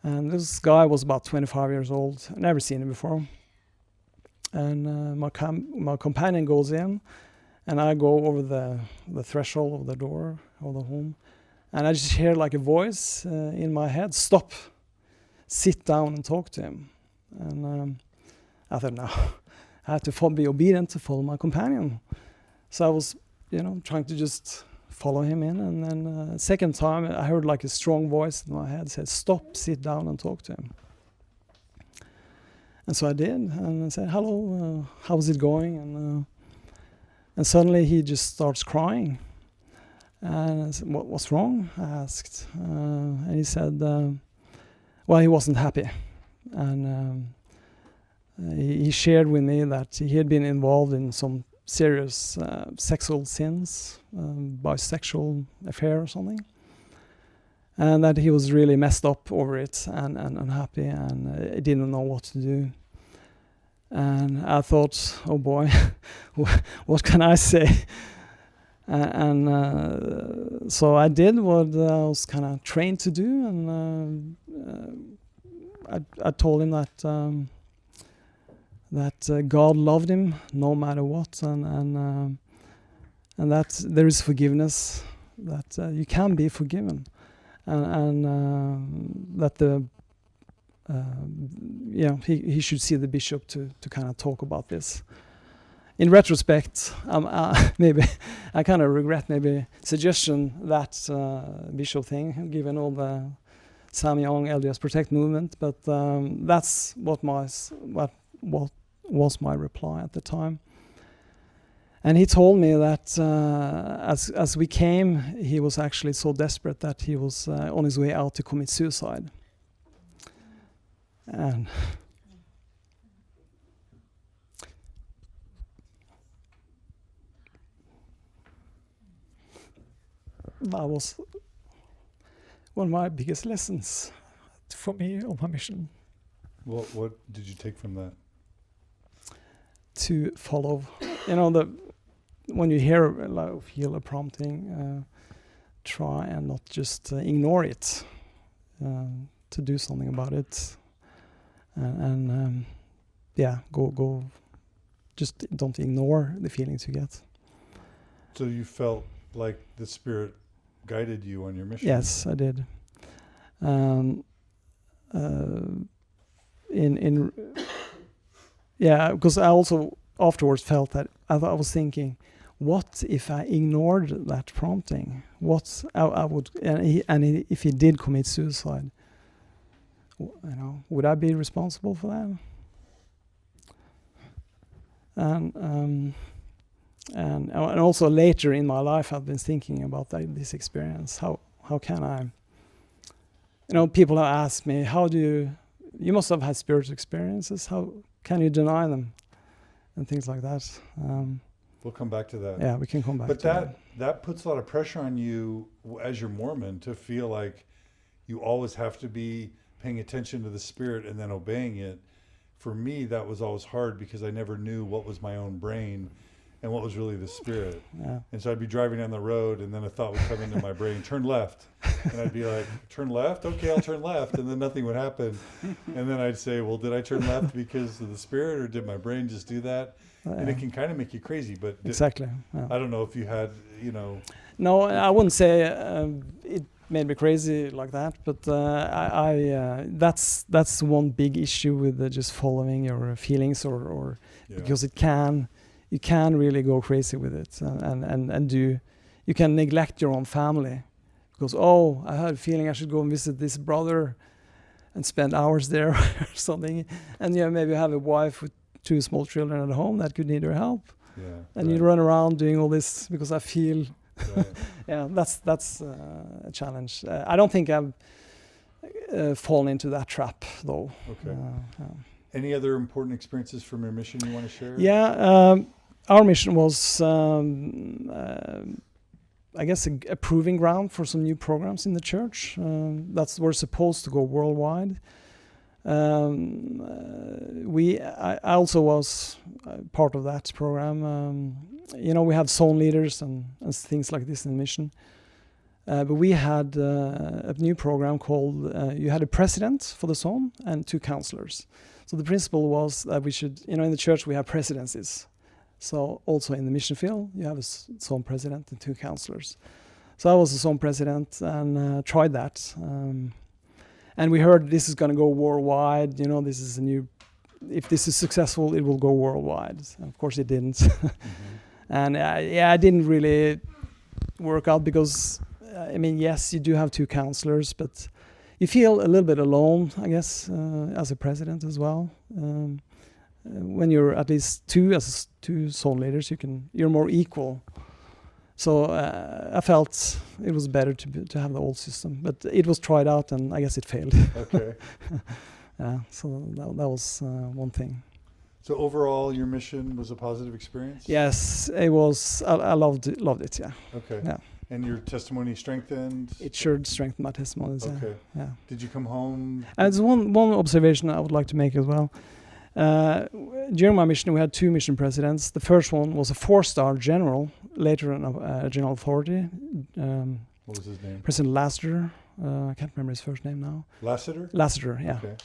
And this guy was about 25 years old. I'd never seen him before. And my companion goes in, and I go over the threshold of the door of the home. And I just hear like a voice in my head, "Stop, sit down and talk to him." And I thought, no, I had to be obedient to follow my companion. So I was, trying to just follow him in. And then second time, I heard like a strong voice in my head said, "Stop, sit down and talk to him." And so I did, and I said, "Hello, how's it going?" And suddenly he just starts crying. And I said, "What's wrong?" I asked. And he said, well, he wasn't happy. And he shared with me that he had been involved in some serious sexual sins, bisexual affair or something. And that he was really messed up over it and unhappy, and he didn't know what to do. And I thought, oh boy, what can I say? So I did what I was kind of trained to do, and I told him that God loved him no matter what, and that there is forgiveness, that you can be forgiven, and that he should see the bishop to kind of talk about this. in retrospect, maybe I kind of regret maybe suggestion that bishop thing, given all the Sam Young LDS Protect movement. But that's what was my reply at the time. And he told me that as we came, he was actually so desperate that he was on his way out to commit suicide. And that was one of my biggest lessons for me on my mission. What did you take from that? To follow, when you feel a prompting, try and not just ignore it, to do something about it, and go. Just don't ignore the feelings you get. So you felt like the Spirit guided you on your mission? Yes, I did. Because I also afterwards felt that I was thinking, what if I ignored that prompting? What I would, if he did commit suicide, would I be responsible for that? And also later in my life, I've been thinking about this experience. How can I? People have asked me, how do you must have had spiritual experiences. How can you deny them? And things like that. We'll come back to that. Yeah, we can come back to that. But that puts a lot of pressure on you as you're Mormon to feel like you always have to be paying attention to the Spirit and then obeying it. For me, that was always hard because I never knew what was my own brain and what was really the Spirit. Yeah. And so I'd be driving down the road and then a thought would come into my brain, turn left. And I'd be like, turn left? Okay, I'll turn left. And then nothing would happen. And then I'd say, well, did I turn left because of the Spirit or did my brain just do that? And it can kind of make you crazy. But exactly. Yeah. I don't know if you had, No, I wouldn't say it made me crazy like that. But that's one big issue with just following your feelings or because you can really go crazy with it and you can neglect your own family because I had a feeling I should go and visit this brother and spend hours there or something, and maybe have a wife with 2 small children at home that could need your help, and you run around doing all this because I feel that's a challenge. I don't think I've fallen into that trap though. Okay. Any other important experiences from your mission you want to share? Yeah, our mission was, I guess, a proving ground for some new programs in the church. We're supposed to go worldwide. I also was part of that program. We had zone leaders and things like this in the mission. But we had a new program called, you had a president for the zone and 2 counselors. So the principle was that we should, in the church we have presidencies. So also in the mission field, you have a zone president and 2 counselors. So I was a zone president and tried that. And we heard this is going to go worldwide. This is if this is successful, it will go worldwide. And of course it didn't. And it didn't really work out because, yes, you do have 2 counselors, but you feel a little bit alone, I guess, as a president as well. When you're at least 2 zone leaders, you're more equal. So I felt it was better to have the old system, but it was tried out and I guess it failed. Okay. So that was one thing. So overall, your mission was a positive experience? Yes, it was. I loved it. Yeah. Okay. Yeah. And your testimony strengthened? It sure strengthened my testimonies. Okay. Yeah. Did you come home? There's one observation I would like to make as well. During my mission, we had 2 mission presidents. The first one was a 4-star general, later a general authority. What was his name? President Lassiter. I can't remember his first name now. Lassiter? Lassiter, yeah. Okay.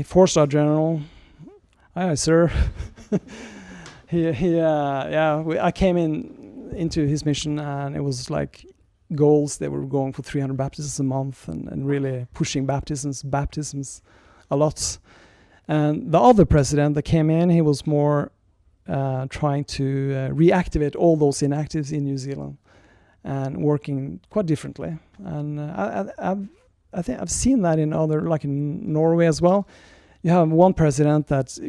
4-star general. Aye, sir. I came into his mission, and it was like goals. They were going for 300 baptisms a month and really pushing baptisms a lot. And the other president that came in, he was more trying to reactivate all those inactives in New Zealand and working quite differently. And I think I've seen that in other, like in Norway as well. You have one president that's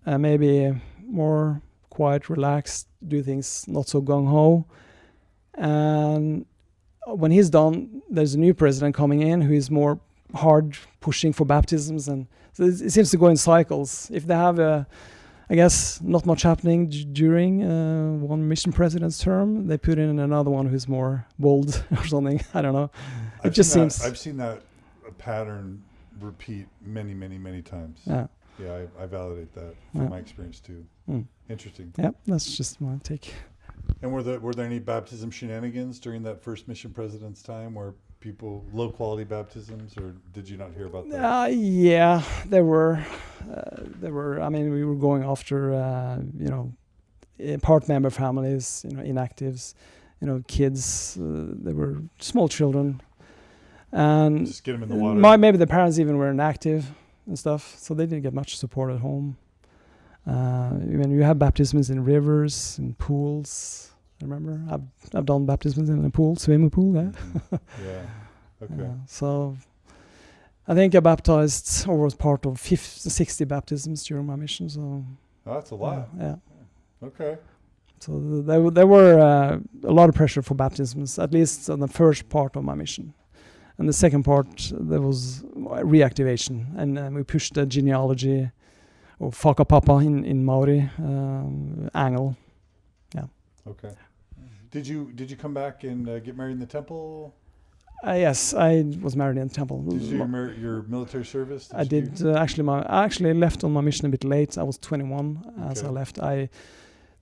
maybe more quiet, relaxed, do things not so gung-ho. And when he's done, there's a new president coming in who is more hard pushing for baptisms. And so it seems to go in cycles. If they have I guess not much happening during one mission president's term, they put in another one who's more bold or something. I don't know. It just seems. I've seen that pattern repeat many, many, many times. Yeah. Yeah, I validate that from my experience too. Interesting. Yeah, that's just my take. And were there any baptism shenanigans during that first mission president's time, where people low quality baptisms, or did you not hear about that? Yeah, there were. I mean, we were going after part member families, inactives, kids. There were small children, and just get them in the water. Maybe the parents even were inactive and stuff, so they didn't get much support at home. When you have baptisms in rivers, in pools, I remember I've done baptisms in a pool, swimming pool. Yeah. Yeah. Okay. So I think I baptized or was part of 60 baptisms during my mission. So that's a lot. Yeah. Okay. So there were a lot of pressure for baptisms, at least on the first part of my mission. And the second part, there was reactivation, and we pushed the genealogy of Whakapapa in Maori angle. Yeah. Okay. Did you come back and get married in the temple? Yes, I was married in the temple. Did you do your military service? I did. I actually left on my mission a bit late. I was 21 as I left. I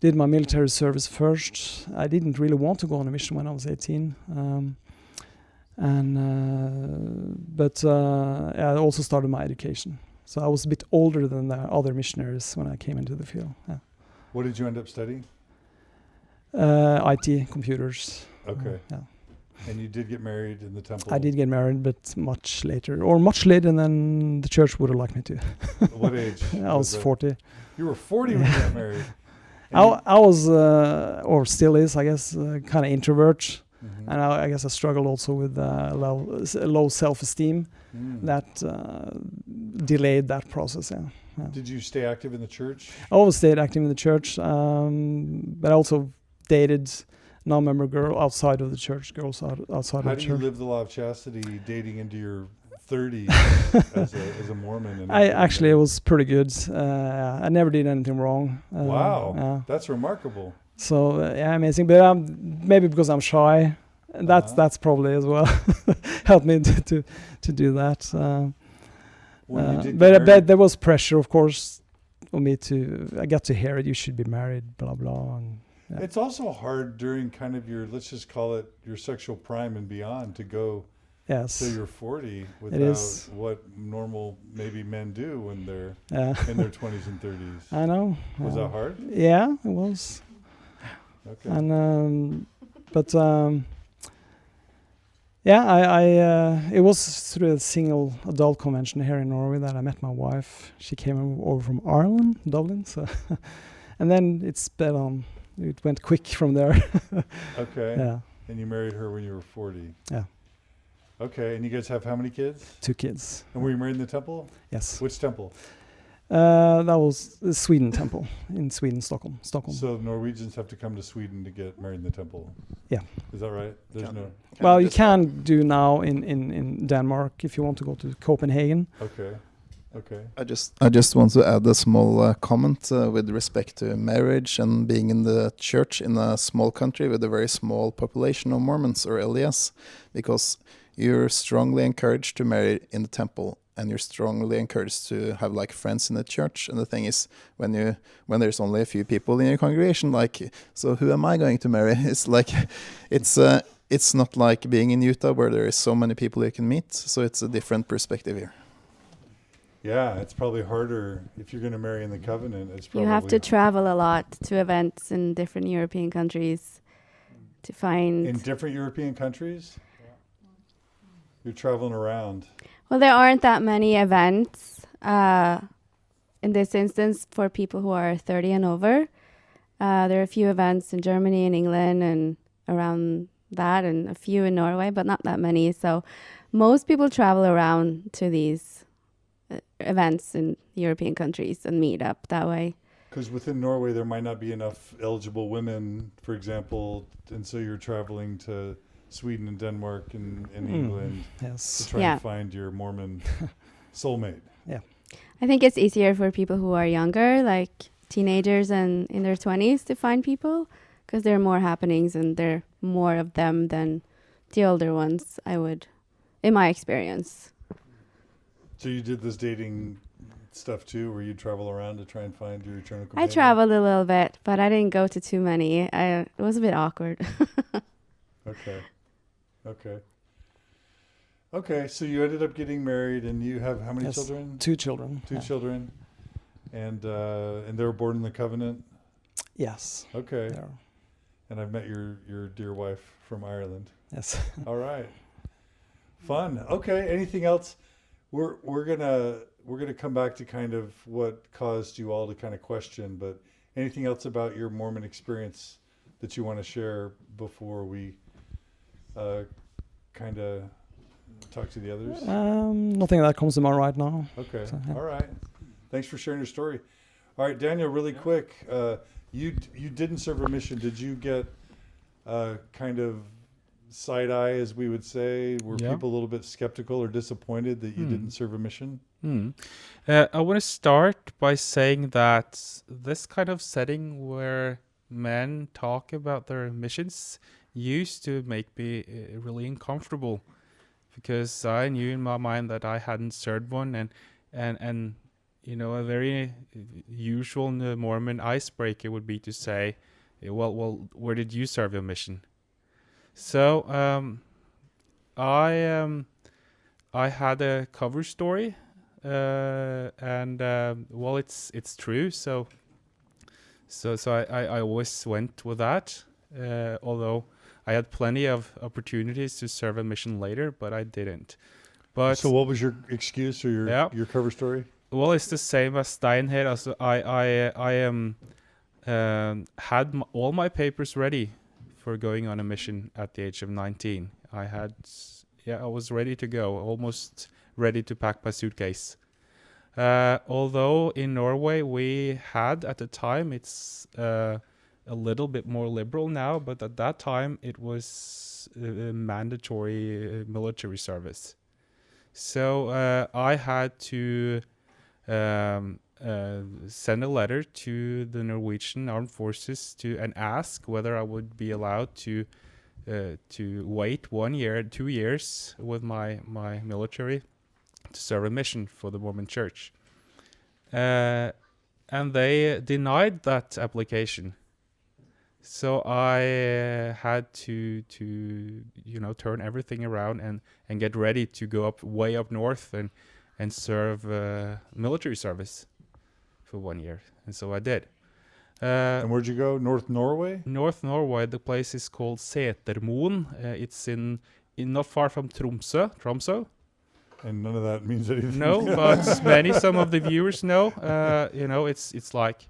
did my military service first. I didn't really want to go on a mission when I was 18. But I also started my education. So I was a bit older than the other missionaries when I came into the field. Yeah. What did you end up studying? IT, computers. Okay. Yeah. And you did get married in the temple? I did get married, but much later than the church would have liked me to. What age? I was 40. You were 40 when you got married? I was, or still is, I guess, kind of introvert. Mm-hmm. And I guess I struggled also with low self-esteem that delayed that process. Yeah. Did you stay active in the church? I always stayed active in the church, but I also dated non-member girl outside of the church, girls outside of the church. How do you live the law of chastity dating into your 30s as a Mormon? It was pretty good. I never did anything wrong. Wow, that's remarkable. So amazing. But maybe because I'm shy, and that's probably as well helped me to do that. But there was pressure, of course, for me I got to hear it. You should be married, blah blah. And, yeah. It's also hard during kind of let's just call it your sexual prime and beyond to go. Yes. So you're 40 without what normal maybe men do when they're in their 20s and 30s. I know. Was that hard? Yeah, it was. Okay. And it was through a single adult convention here in Norway that I met my wife. She came over from Ireland, Dublin. So, and then it sped on. It went quick from there. Okay. Yeah. And you married her when you were 40. Yeah. Okay. And you guys have how many kids? 2 kids. And were you married in the temple? Yes. Which temple? That was the Sweden temple in Sweden, Stockholm. So Norwegians have to come to Sweden to get married in the temple? Yeah. Is that right? There's no. Well, you can do now in Denmark if you want to go to Copenhagen. Okay. I just want to add a small comment with respect to marriage and being in the church in a small country with a very small population of Mormons or LDS, because you're strongly encouraged to marry in the temple, and you're strongly encouraged to have like friends in the church. And the thing is, when there's only a few people in your congregation, like, so who am I going to marry? It's like, it's not like being in Utah where there is so many people you can meet. So it's a different perspective here. Yeah, it's probably harder if you're going to marry in the covenant. It's probably you have to travel a lot to events in different European countries to find. In different European countries? You're traveling around. Well, there aren't that many events in this instance for people who are 30 and over. There are a few events in Germany and England and around that, and a few in Norway, but not that many. So most people travel around to these events in European countries and meet up that way. Because within Norway, there might not be enough eligible women, for example, and so you're traveling to Sweden and Denmark and England Yes. to try and find your Mormon soulmate. I think it's easier for people who are younger, like teenagers and in their 20s, to find people because there are more happenings and there are more of them than the older ones, in my experience. So you did this dating stuff too, where you travel around to try and find your eternal companion? I traveled a little bit, but I didn't go to too many. It was a bit awkward. Okay, so you ended up getting married, and you have how many Yes, children? 2 children. Two children, and they were born in the covenant. Yes. Okay, They are. and I've met your dear wife from Ireland. Yes. All right, fun. Okay, anything else? We're gonna come back to kind of what caused you all to kind of question, but anything else about your Mormon experience that you want to share before we kind of talk to the others? Nothing that comes to mind right now. Okay. So, yeah. All right. Thanks for sharing your story. All right, Daniel, really quick. You didn't serve a mission. Did you get kind of side eye, as we would say? Were people a little bit skeptical or disappointed that you didn't serve a mission? I want to start by saying that this kind of setting where men talk about their missions used to make me really uncomfortable, because I knew in my mind that I hadn't served one, and you know, a very usual Mormon icebreaker would be to say, well, where did you serve your mission? So I had a cover story, and well, it's true. So I always went with that, although I had plenty of opportunities to serve a mission later, but I didn't. But So what was your excuse or your cover story? well, it's the same as Stein here. Also, I had all my papers ready for going on a mission at the age of 19. I was ready to go, almost ready to pack my suitcase. Although in Norway we had at the time, it's a little bit more liberal now, but at that time it was a mandatory military service. So I had to send a letter to the Norwegian Armed Forces and ask whether I would be allowed to wait 1 year, 2 years with my military to serve a mission for the Mormon Church. And they denied that application. So I had to turn everything around and get ready to go way up north and serve military service for 1 year. And so I did. And where'd you go? North Norway? North Norway, the place is called Setermoen. It's in not far from Tromsø. And none of that means anything. No, but some of the viewers know. It's like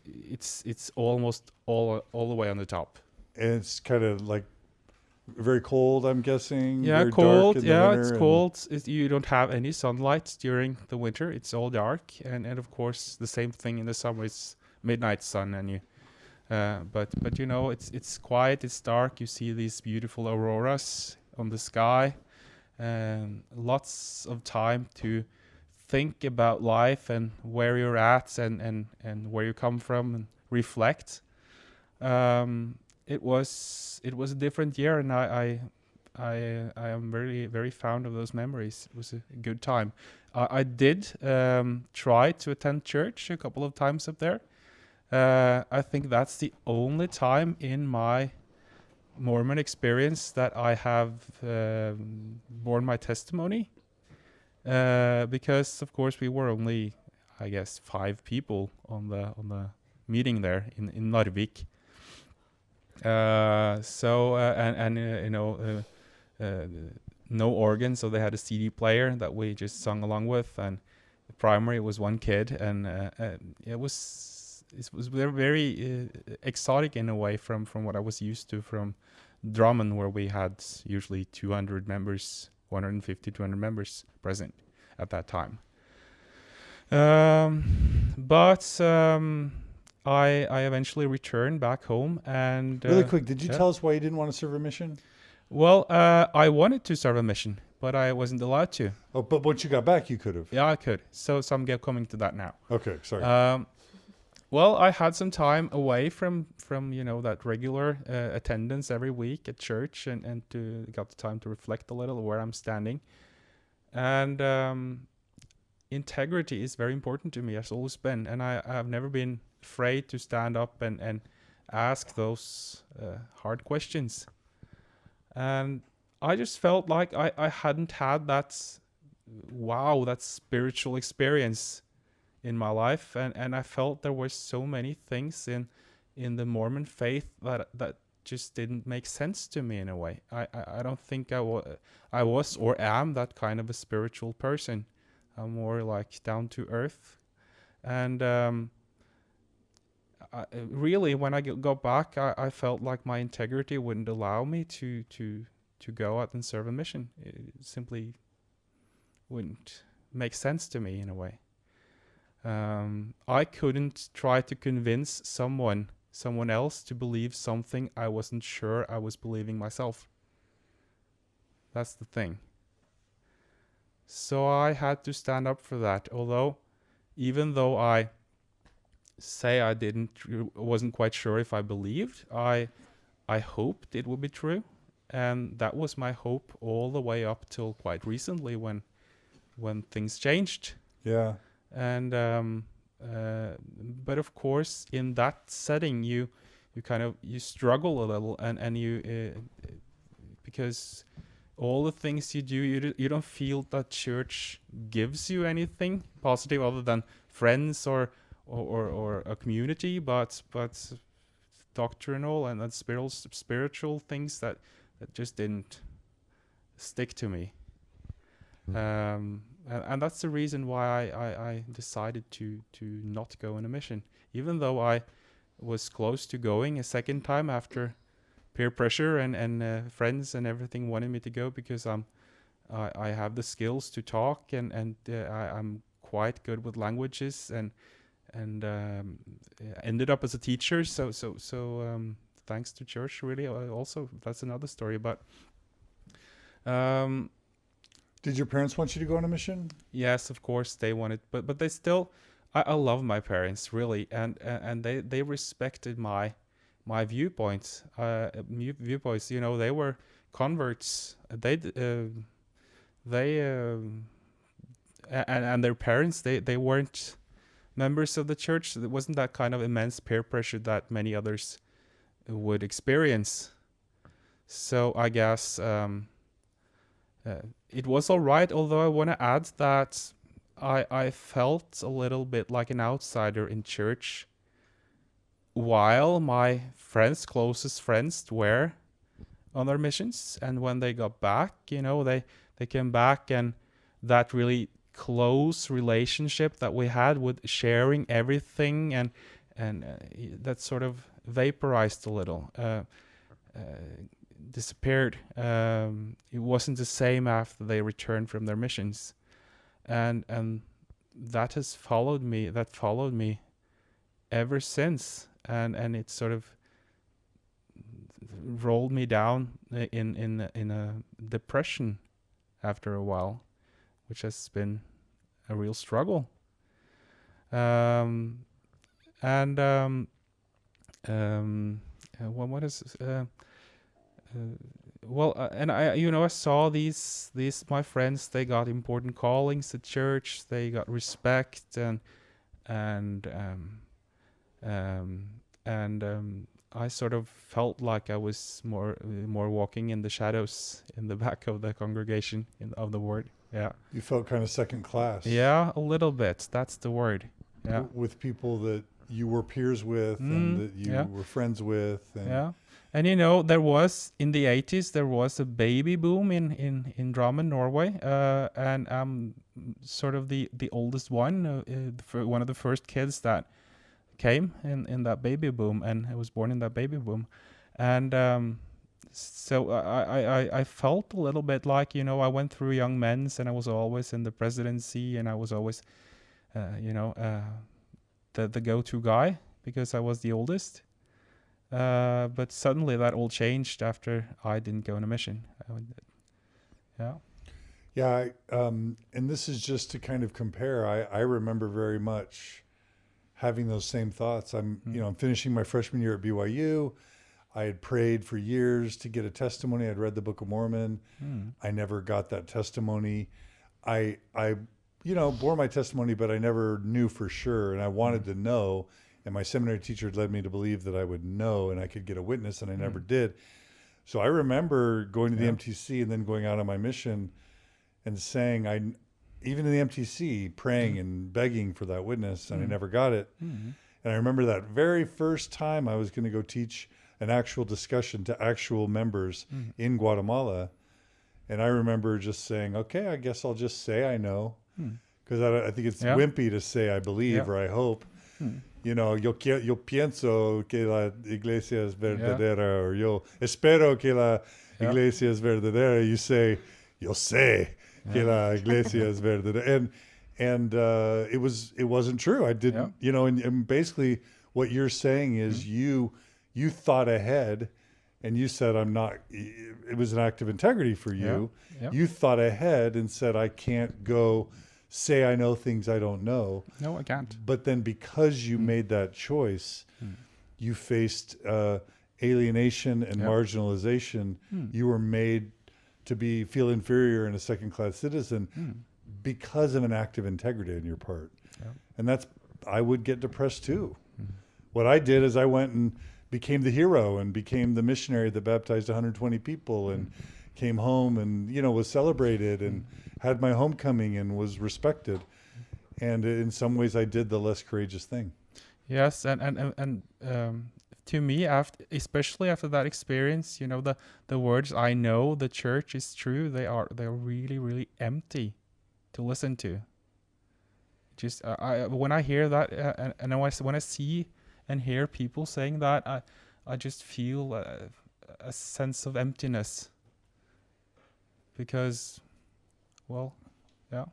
it's almost all the way on the top. And it's kind of like very cold, I'm guessing. Yeah, very cold. Dark in the Yeah, winter, it's cold. You don't have any sunlight during the winter. It's all dark, and of course the same thing in the summer. It's midnight sun, and you. But it's quiet. It's dark. You see these beautiful auroras on the sky, and lots of time to think about life and where you're at and where you come from and reflect. It was a different year, and I am very, very fond of those memories. It was a good time. I did try to attend church a couple of times up there. I think that's the only time in my Mormon experience that I have borne my testimony, because of course we were only, I guess, 5 people on the meeting there in Narvik. No organ, so they had a CD player that we just sung along with, and the primary was one kid, and it was was very exotic in a way from what I was used to from Drammen, where we had usually 200 members, 150, 200 members present at that time. But I eventually returned back home and... Really quick, did you yeah. tell us why you didn't want to serve a mission? Well, I wanted to serve a mission, but I wasn't allowed to. Oh, but once you got back, you could have. Yeah, I could. So I'm coming to that now. Okay, sorry. Well, I had some time away from that regular attendance every week at church, and got the time to reflect a little where I'm standing. And integrity is very important to me. It's always been, and I've never been afraid to stand up and ask those hard questions. And I just felt like I hadn't had that spiritual experience in my life, and I felt there were so many things in the Mormon faith that just didn't make sense to me in a way. I don't think I was or am that kind of a spiritual person. I'm more like down to earth, and really when I got back, I felt like my integrity wouldn't allow me to go out and serve a mission. It simply wouldn't make sense to me in a way. I couldn't try to convince someone else to believe something I wasn't sure I was believing myself. That's the thing. So I had to stand up for that. Even though I say I wasn't quite sure if I believed, I hoped it would be true. And that was my hope all the way up till quite recently when things changed. Yeah. And but of course in that setting you struggle a little, and you because all the things you do, you don't feel that church gives you anything positive other than friends or a community, but doctrinal and spiritual things that just didn't stick to me. And that's the reason why I decided to not go on a mission, even though I was close to going a second time after peer pressure and friends and everything wanted me to go, because I have the skills to talk and I'm quite good with languages and ended up as a teacher. So thanks to church, really. Also, that's another story. But did your parents want you to go on a mission? Yes, of course they wanted, but they still. I love my parents really, and they respected my viewpoints. Viewpoints. You know, they were converts. And their parents. They weren't members of the church. There wasn't that kind of immense peer pressure that many others would experience. So I guess it was all right, although I want to add that I felt a little bit like an outsider in church while my closest friends were on their missions. And when they got back, you know, they came back, and that really close relationship that we had with sharing everything and that sort of vaporized a little, disappeared. It wasn't the same after they returned from their missions, and that has followed me. That followed me ever since, and it sort of rolled me down in a depression after a while, which has been a real struggle. What is and I saw these my friends. They got important callings at church. They got respect, and I sort of felt like I was more walking in the shadows in the back of the congregation of the word. Yeah. You felt kind of second class. Yeah, a little bit. That's the word. Yeah. With people that you were peers with and that you were friends with. And yeah. And there was, in the 80s, there was a baby boom in Drammen, Norway. And I'm sort of the oldest one, one of the first kids that came in that baby boom, and I was born in that baby boom. And so I felt a little bit like, you know, I went through young men's, and I was always in the presidency, and I was always, the go-to guy because I was the oldest. But suddenly that all changed after I didn't go on a mission. Yeah, and this is just to kind of compare. I remember very much having those same thoughts. I'm finishing my freshman year at BYU. I had prayed for years to get a testimony. I'd read the Book of Mormon. I never got that testimony. I bore my testimony, but I never knew for sure, and I wanted to know. And my seminary teacher led me to believe that I would know and I could get a witness, and I never did. So I remember going to the MTC and then going out on my mission and saying, even in the MTC, praying and begging for that witness, and I never got it. And I remember that very first time I was going to go teach an actual discussion to actual members in Guatemala. And I remember just saying, okay, I guess I'll just say I know. Because I think it's wimpy to say I believe or I hope. You know, yo pienso que la iglesia es verdadera, or yo espero que la iglesia es verdadera. You say, yo sé que la iglesia es verdadera. And it wasn't true. I didn't, and basically what you're saying is you thought ahead, and you said, it was an act of integrity for you. You thought ahead and said, I can't go say I know things I don't know. No, I can't. But then because you made that choice, you faced alienation and marginalization. You were made to feel inferior and a second-class citizen because of an act of integrity on your part. And I would get depressed too. What I did is I went and became the hero and became the missionary that baptized 120 people and came home and, was celebrated and had my homecoming and was respected. And in some ways I did the less courageous thing. Yes. And to me, especially after that experience, the words, I know the church is true, they're really, really empty to listen to. Just when I hear that, and when I see and hear people saying that, I just feel a sense of emptiness. Because, well, yeah.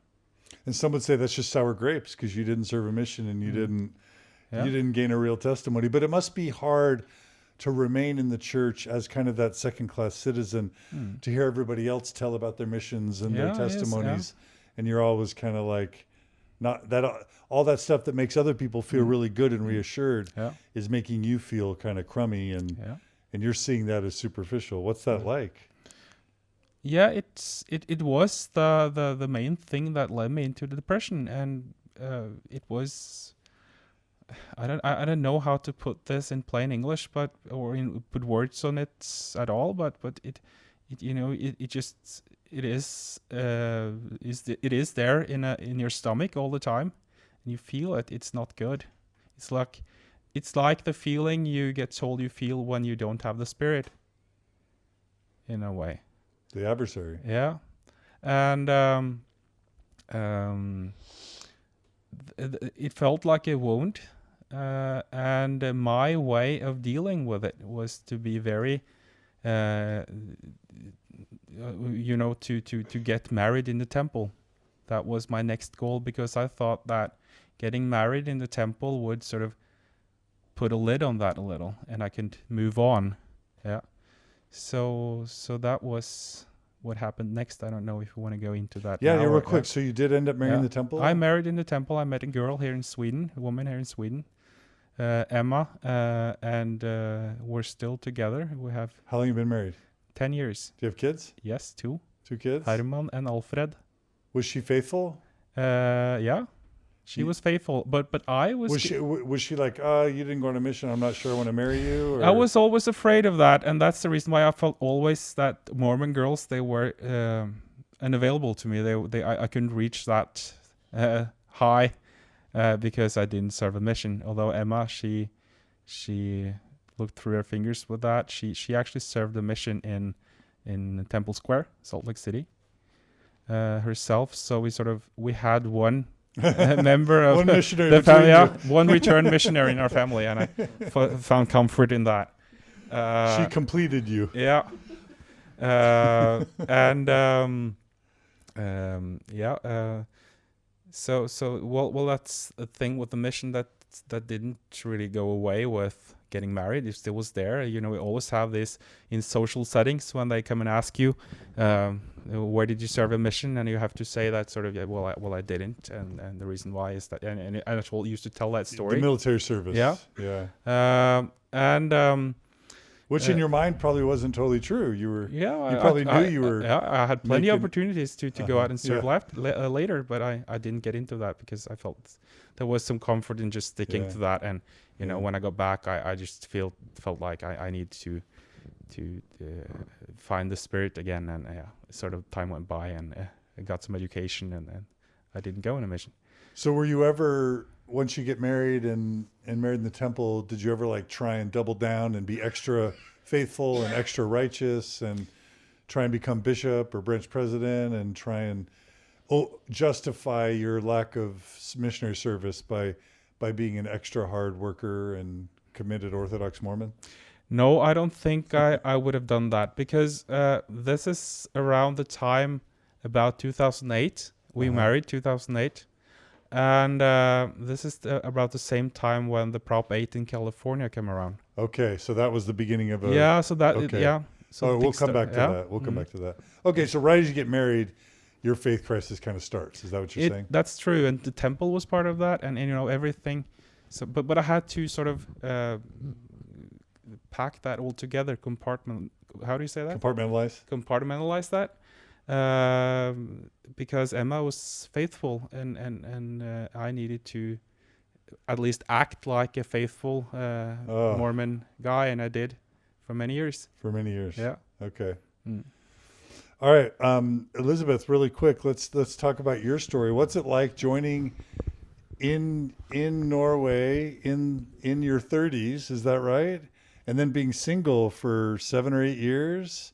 And some would say that's just sour grapes because you didn't serve a mission and you didn't gain a real testimony. But it must be hard to remain in the church as kind of that second-class citizen, to hear everybody else tell about their missions and their testimonies, and you're always kind of like, not that all that stuff that makes other people feel really good and reassured is making you feel kind of crummy, and you're seeing that as superficial. What's that like? Yeah, it was the main thing that led me into the depression, and it was, I don't know how to put this in plain English, put words on it at all, but it is there in your stomach all the time, and you feel it. It's not good. It's like the feeling you get told you feel when you don't have the Spirit, in a way. The adversary. Yeah. And it felt like a wound. And my way of dealing with it was to be very, to get married in the temple. That was my next goal, because I thought that getting married in the temple would sort of put a lid on that a little, and I could move on. Yeah. So that was what happened next. I don't know if you want to go into that. Yeah, real quick. So you did end up marrying the temple? I married in the temple. I met a girl here in Sweden, a woman here in Sweden, Emma, and we're still together. We have... How long have you been married? 10 years. Do you have kids? Yes, 2. 2 kids? Herman and Alfred. Was she faithful? Yeah. She was faithful, but I was... Was she like, you didn't go on a mission, I'm not sure I want to marry you? Or? I was always afraid of that, and that's the reason why I felt always that Mormon girls, they were unavailable to me. I couldn't reach that high because I didn't serve a mission. Although Emma, she looked through her fingers with that. She actually served a mission in Temple Square, Salt Lake City, herself. So we had one member of One missionary the between family. Yeah, you. one returned missionary in our family, and I found comfort in that. She completed you. Yeah. And well, that's a thing with the mission that didn't really go away with getting married. It still was there. You know, we always have this in social settings when they come and ask you, where did you serve a mission, and you have to say that sort of, yeah, well, I didn't, and the reason why is that, and I used to tell that story. The military service. Yeah. Yeah. Which in your mind probably wasn't totally true. You probably knew you were. Yeah, I had plenty of opportunities to go out and serve later, but I didn't get into that because I felt there was some comfort in just sticking to that. And you know, when I got back, I just felt like I need to find the spirit again. And sort of time went by, and I got some education, and I didn't go on a mission. So were you ever, once you get married and married in the temple, did you ever like try and double down and be extra faithful and extra righteous and try and become bishop or branch president and try and justify your lack of missionary service by being an extra hard worker and committed Orthodox Mormon? No, I don't think I would have done that, because this is around the time, about 2008. We married 2008. And this is about the same time when the Prop 8 in California came around. Okay, so that was the beginning of a... Yeah, so that... Okay. Yeah. So we'll come back to that. We'll come back to that. Okay, so right as you get married, your faith crisis kind of starts. Is that what you're saying? That's true, and the temple was part of that, and you know, everything. So, but I had to sort of pack that all together, how do you say that? Compartmentalize that. Because Emma was faithful, and I needed to at least act like a faithful Mormon guy, and I did for many years. Yeah. Okay. All right, Elisabeth, really quick, let's talk about your story. What's it like joining in Norway in your 30s? Is that right? And then being single for 7 or 8 years.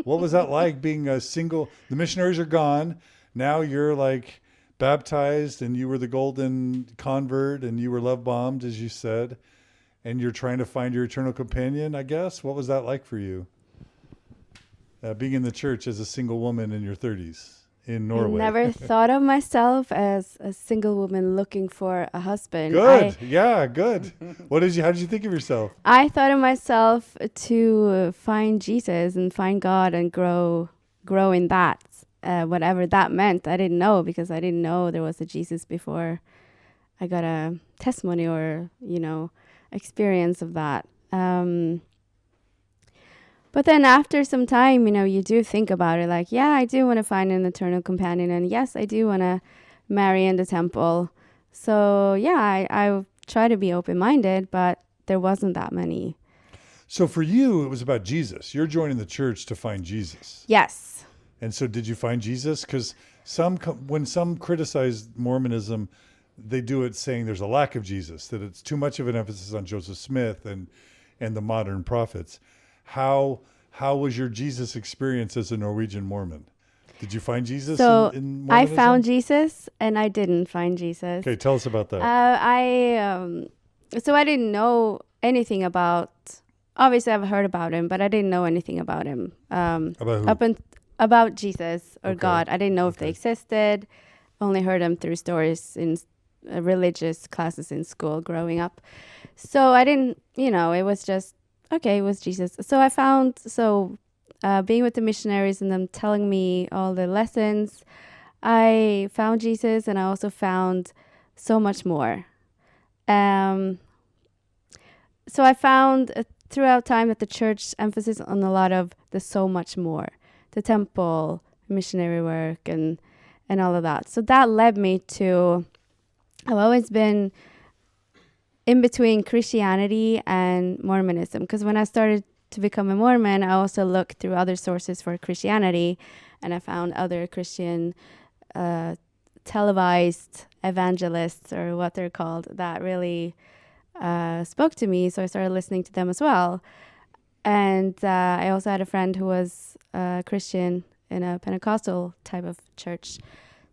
What was that like, being a single? The missionaries are gone. Now you're like baptized, and you were the golden convert, and you were love bombed, as you said, and you're trying to find your eternal companion, I guess. What was that like for you? Being in the church as a single woman in your 30s in Norway. I never thought of myself as a single woman looking for a husband. Good. Good. How did you think of yourself? I thought of myself to find Jesus and find God and grow in that, whatever that meant. I didn't know, because I didn't know there was a Jesus before I got a testimony or, experience of that. But then after some time, you do think about it, like, yeah, I do want to find an eternal companion. And yes, I do want to marry in the temple. So yeah, I try to be open-minded, but there wasn't that many. So for you, it was about Jesus. You're joining the church to find Jesus. Yes. And so did you find Jesus? Because when some criticize Mormonism, they do it saying there's a lack of Jesus, that it's too much of an emphasis on Joseph Smith and the modern prophets. How was your Jesus experience as a Norwegian Mormon? Did you find Jesus in Mormonism? I found Jesus and I didn't find Jesus. Okay, tell us about that. So I didn't know anything about, obviously I've heard about him, but I didn't know anything about him. About who? About Jesus or Okay. God. I didn't know if they existed. Only heard them through stories in religious classes in school growing up. So I didn't, it was just, okay, it was Jesus. So I found, being with the missionaries and them telling me all the lessons, I found Jesus, and I also found so much more. So I found throughout time that the church emphasis on a lot of the so much more, the temple, missionary work, and all of that. So that led me to, I've always been in between Christianity and Mormonism, because when I started to become a Mormon, I also looked through other sources for Christianity, and I found other Christian televised evangelists, or what they're called, that really spoke to me. So I started listening to them as well. And I also had a friend who was Christian in a Pentecostal type of church.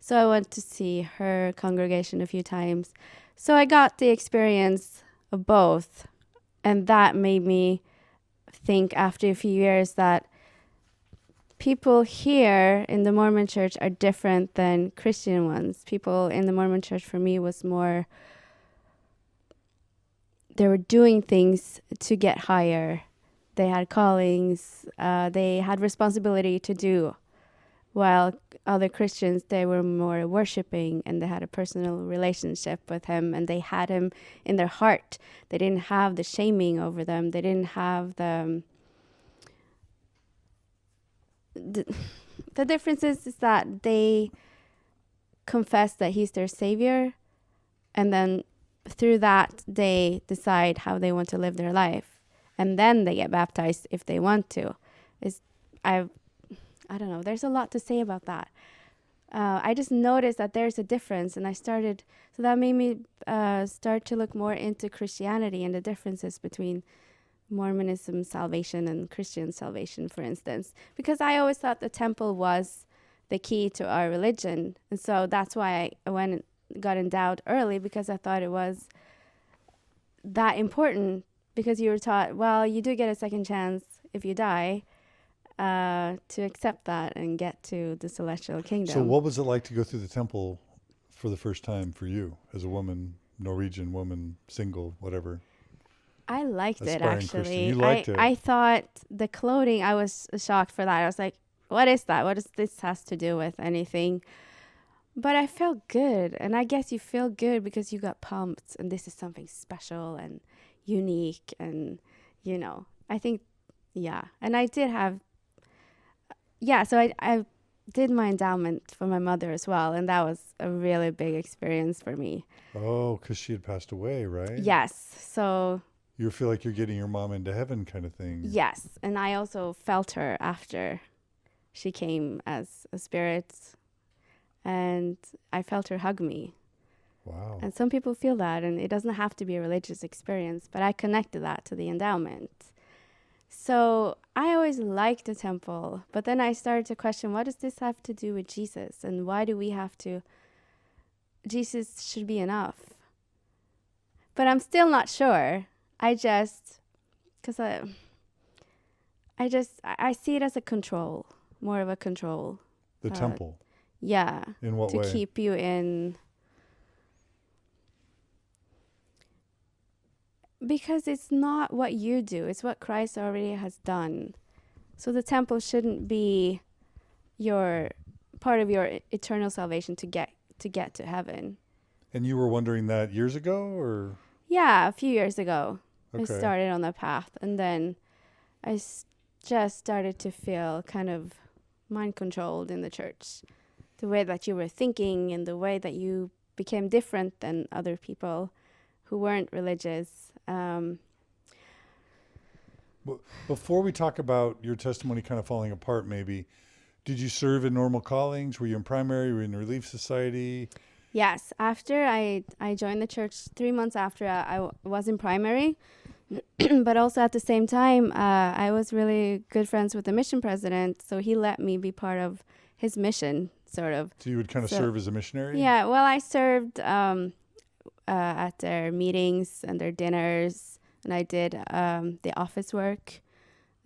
So I went to see her congregation a few times. So I got the experience of both. And that made me think after a few years that people here in the Mormon church are different than Christian ones. People in the Mormon church for me was more, they were doing things to get higher. They had callings, they had responsibility to do. While other Christians, they were more worshiping and they had a personal relationship with him and they had him in their heart. They didn't have the shaming over them. They didn't have the difference is that they confess that he's their savior, and then through that they decide how they want to live their life, and then they get baptized if they want to. I don't know. There's a lot to say about that. I just noticed that there's a difference, and so that made me start to look more into Christianity and the differences between Mormonism salvation and Christian salvation, for instance, because I always thought the temple was the key to our religion. And so that's why I went and got endowed early, because I thought it was that important, because you were taught, well, you do get a second chance if you die, to accept that and get to the celestial kingdom. So what was it like to go through the temple for the first time for you as a woman, Norwegian woman, single, whatever? I liked it, Aspiring actually. Christian. You liked it. I thought the clothing, I was shocked for that. I was like, what is that? What does this has to do with anything? But I felt good. And I guess you feel good because you got pumped and this is something special and unique. And, I think, yeah. And I did have, so I did my endowment for my mother as well. And that was a really big experience for me. Oh, because she had passed away, right? Yes. So... You feel like you're getting your mom into heaven kind of thing. Yes. And I also felt her after she came as a spirit. And I felt her hug me. Wow. And some people feel that. And it doesn't have to be a religious experience. But I connected that to the endowment. So I always liked the temple. But then I started to question, what does this have to do with Jesus? And why do we have to... Jesus should be enough. But I'm still not sure. I see it as a control, more of a control. The temple. Yeah. In what way? To keep you in. Because it's not what you do, it's what Christ already has done. So the temple shouldn't be your part of your eternal salvation to get to heaven. And you were wondering that years ago, or? Yeah, a few years ago. Okay. I started on the path, and then I just started to feel kind of mind-controlled in the church. The way that you were thinking and the way that you became different than other people who weren't religious. Before we talk about your testimony kind of falling apart, maybe, did you serve in normal callings? Were you in primary? Were you in the Relief Society? Yes. After I joined the church 3 months after I was in primary, but also at the same time, I was really good friends with the mission president, so he let me be part of his mission, sort of. So you would kind of serve as a missionary? Yeah, well, I served at their meetings and their dinners, and I did the office work,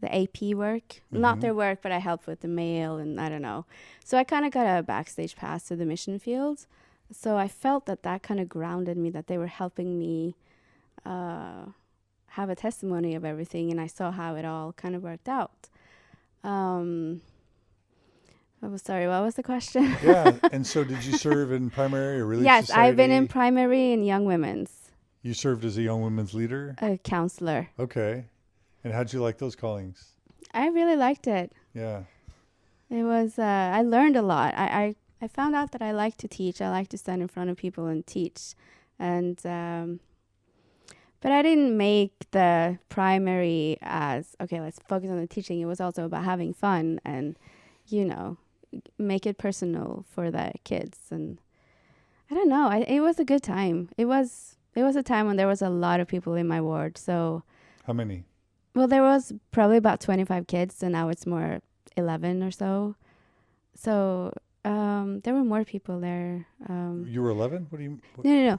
the AP work. Mm-hmm. Not their work, but I helped with the mail, and I don't know. So I kind of got a backstage pass to the mission field. So I felt that kind of grounded me, that they were helping me have a testimony of everything, and I saw how it all kind of worked out. Sorry, what was the question? Yeah, and so did you serve in primary or Relief Yes, Society? I've been in primary and young women's. You served as a young women's leader? A counselor. Okay. And how'd you like those callings? I really liked it. Yeah. It was, I learned a lot. I found out that I like to teach. I like to stand in front of people and teach. And, but I didn't make the primary as, okay, let's focus on the teaching. It was also about having fun and, make it personal for the kids. And I don't know. It was a good time. It was a time when there was a lot of people in my ward. So how many? Well, there was probably about 25 kids, and now it's more 11 or so. So There were more people there. You were 11? What do you?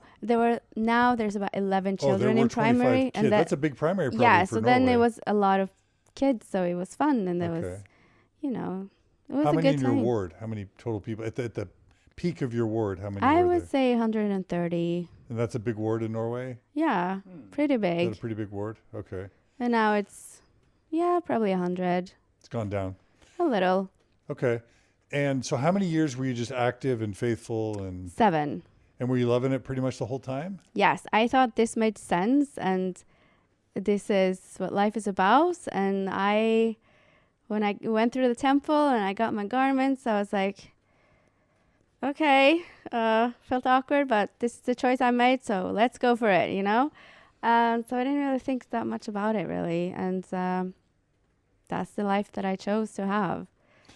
No. There's about 11 Oh, there children were in 25 primary, kids. and That's a big primary probably yeah. for So then Norway. it was a lot of kids, so it was fun, and there Okay. was, you know, it was How a many good in time. your ward? How many total people at the peak of your ward? How many I were would there? say 130. And that's a big ward in Norway. Yeah, pretty Is that big. a pretty big ward? Okay, And now it's, probably 100. it's gone down. A little. Okay, and so how many years were you just active and faithful, and 7. were you loving it pretty much the whole time? Yes, I thought this made sense, and this is what life is about. And when I went through the temple and I got my garments, I was like, okay, felt awkward, but this is the choice I made, so let's go for it, you know? So I didn't really think that much about it, really. And that's the life that I chose to have.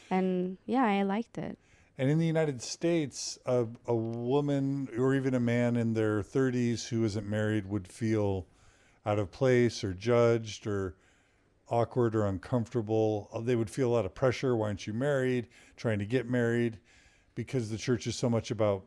And yeah, I liked it. And in the United States, a woman or even a man in their 30s who isn't married would feel out of place or judged or awkward or uncomfortable. They would feel a lot of pressure. Why aren't you married? Trying to get married, because the church is so much about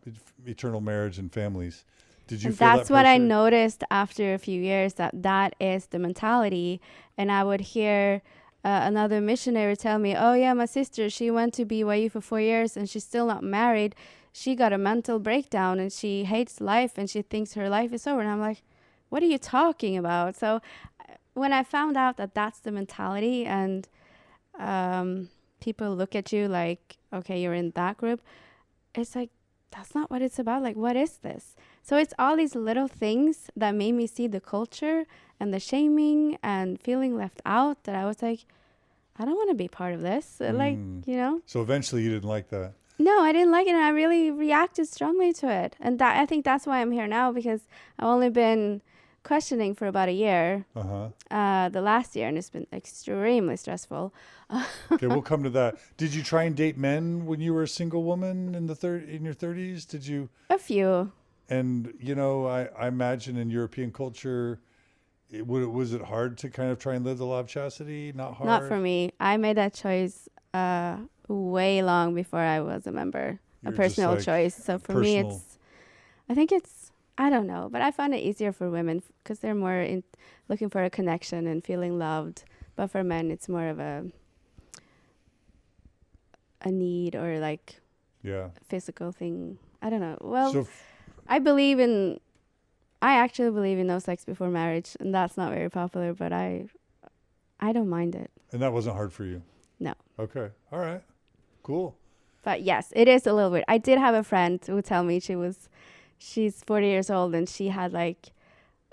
eternal marriage and families. Did you And feel that's that what I pressure? noticed after a few years, that is the mentality. And I would hear another missionary tell me, oh yeah, my sister, she went to BYU for 4 years and she's still not married. She got a mental breakdown and she hates life and she thinks her life is over. And I'm like, what are you talking about? So when I found out that that's the mentality, and people look at you like, okay, you're in that group, it's like, that's not what it's about. Like, what is this? So it's all these little things that made me see the culture and the shaming and feeling left out, that I was like, I don't want to be part of this. Like, you know? So eventually you didn't like that. No, I didn't like it, and I really reacted strongly to it. And that, I think that's why I'm here now, because I've only been questioning for about a year, the last year, and it's been extremely stressful. Okay, we'll come to that. Did you try and date men when you were a single woman in your 30s? Did you? A few. And, you know, I imagine in European culture, was it hard to kind of try and live the law of chastity? Not hard? Not for me. I made that choice way long before I was a member. You're a personal just, choice. So for me, I don't know, but I find it easier for women because they're more looking for a connection and feeling loved. But for men, it's more of a need, or like physical thing. I don't know. Well, I actually believe in no sex before marriage, and that's not very popular, but I don't mind it. And that wasn't hard for you? No. Okay. All right. Cool. But yes, it is a little weird. I did have a friend who tell me she's 40 years old, and she had like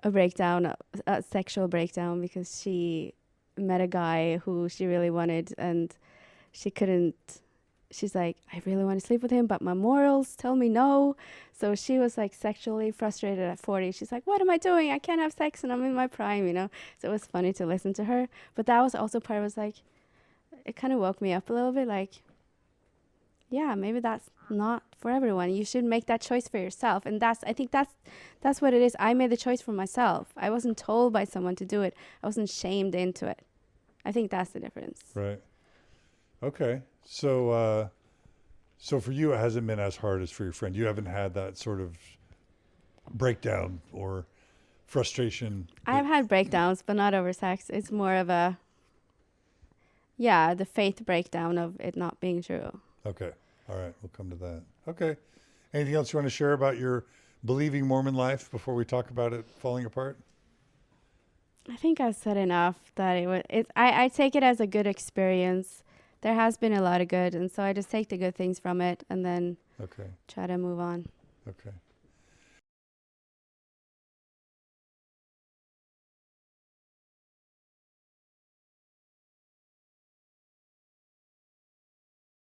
a sexual breakdown, because she met a guy who she really wanted, and she couldn't. She's like, I really want to sleep with him, but my morals tell me no. So she was like sexually frustrated at 40. She's like, what am I doing? I can't have sex and I'm in my prime, you know? So it was funny to listen to her. But that was also part of it, like, it kind of woke me up a little bit, like, yeah, maybe that's not for everyone. You should make that choice for yourself. And I think that's what it is. I made the choice for myself. I wasn't told by someone to do it. I wasn't shamed into it. I think that's the difference. Right. Okay. So for you, it hasn't been as hard as for your friend. You haven't had that sort of breakdown or frustration. I've had breakdowns, but not over sex. It's more of the faith breakdown of it not being true. Okay. All right. We'll come to that. Okay. Anything else you want to share about your believing Mormon life before we talk about it falling apart? I think I've said enough that I take it as a good experience. There has been a lot of good, and so I just take the good things from it and then try to move on. Okay.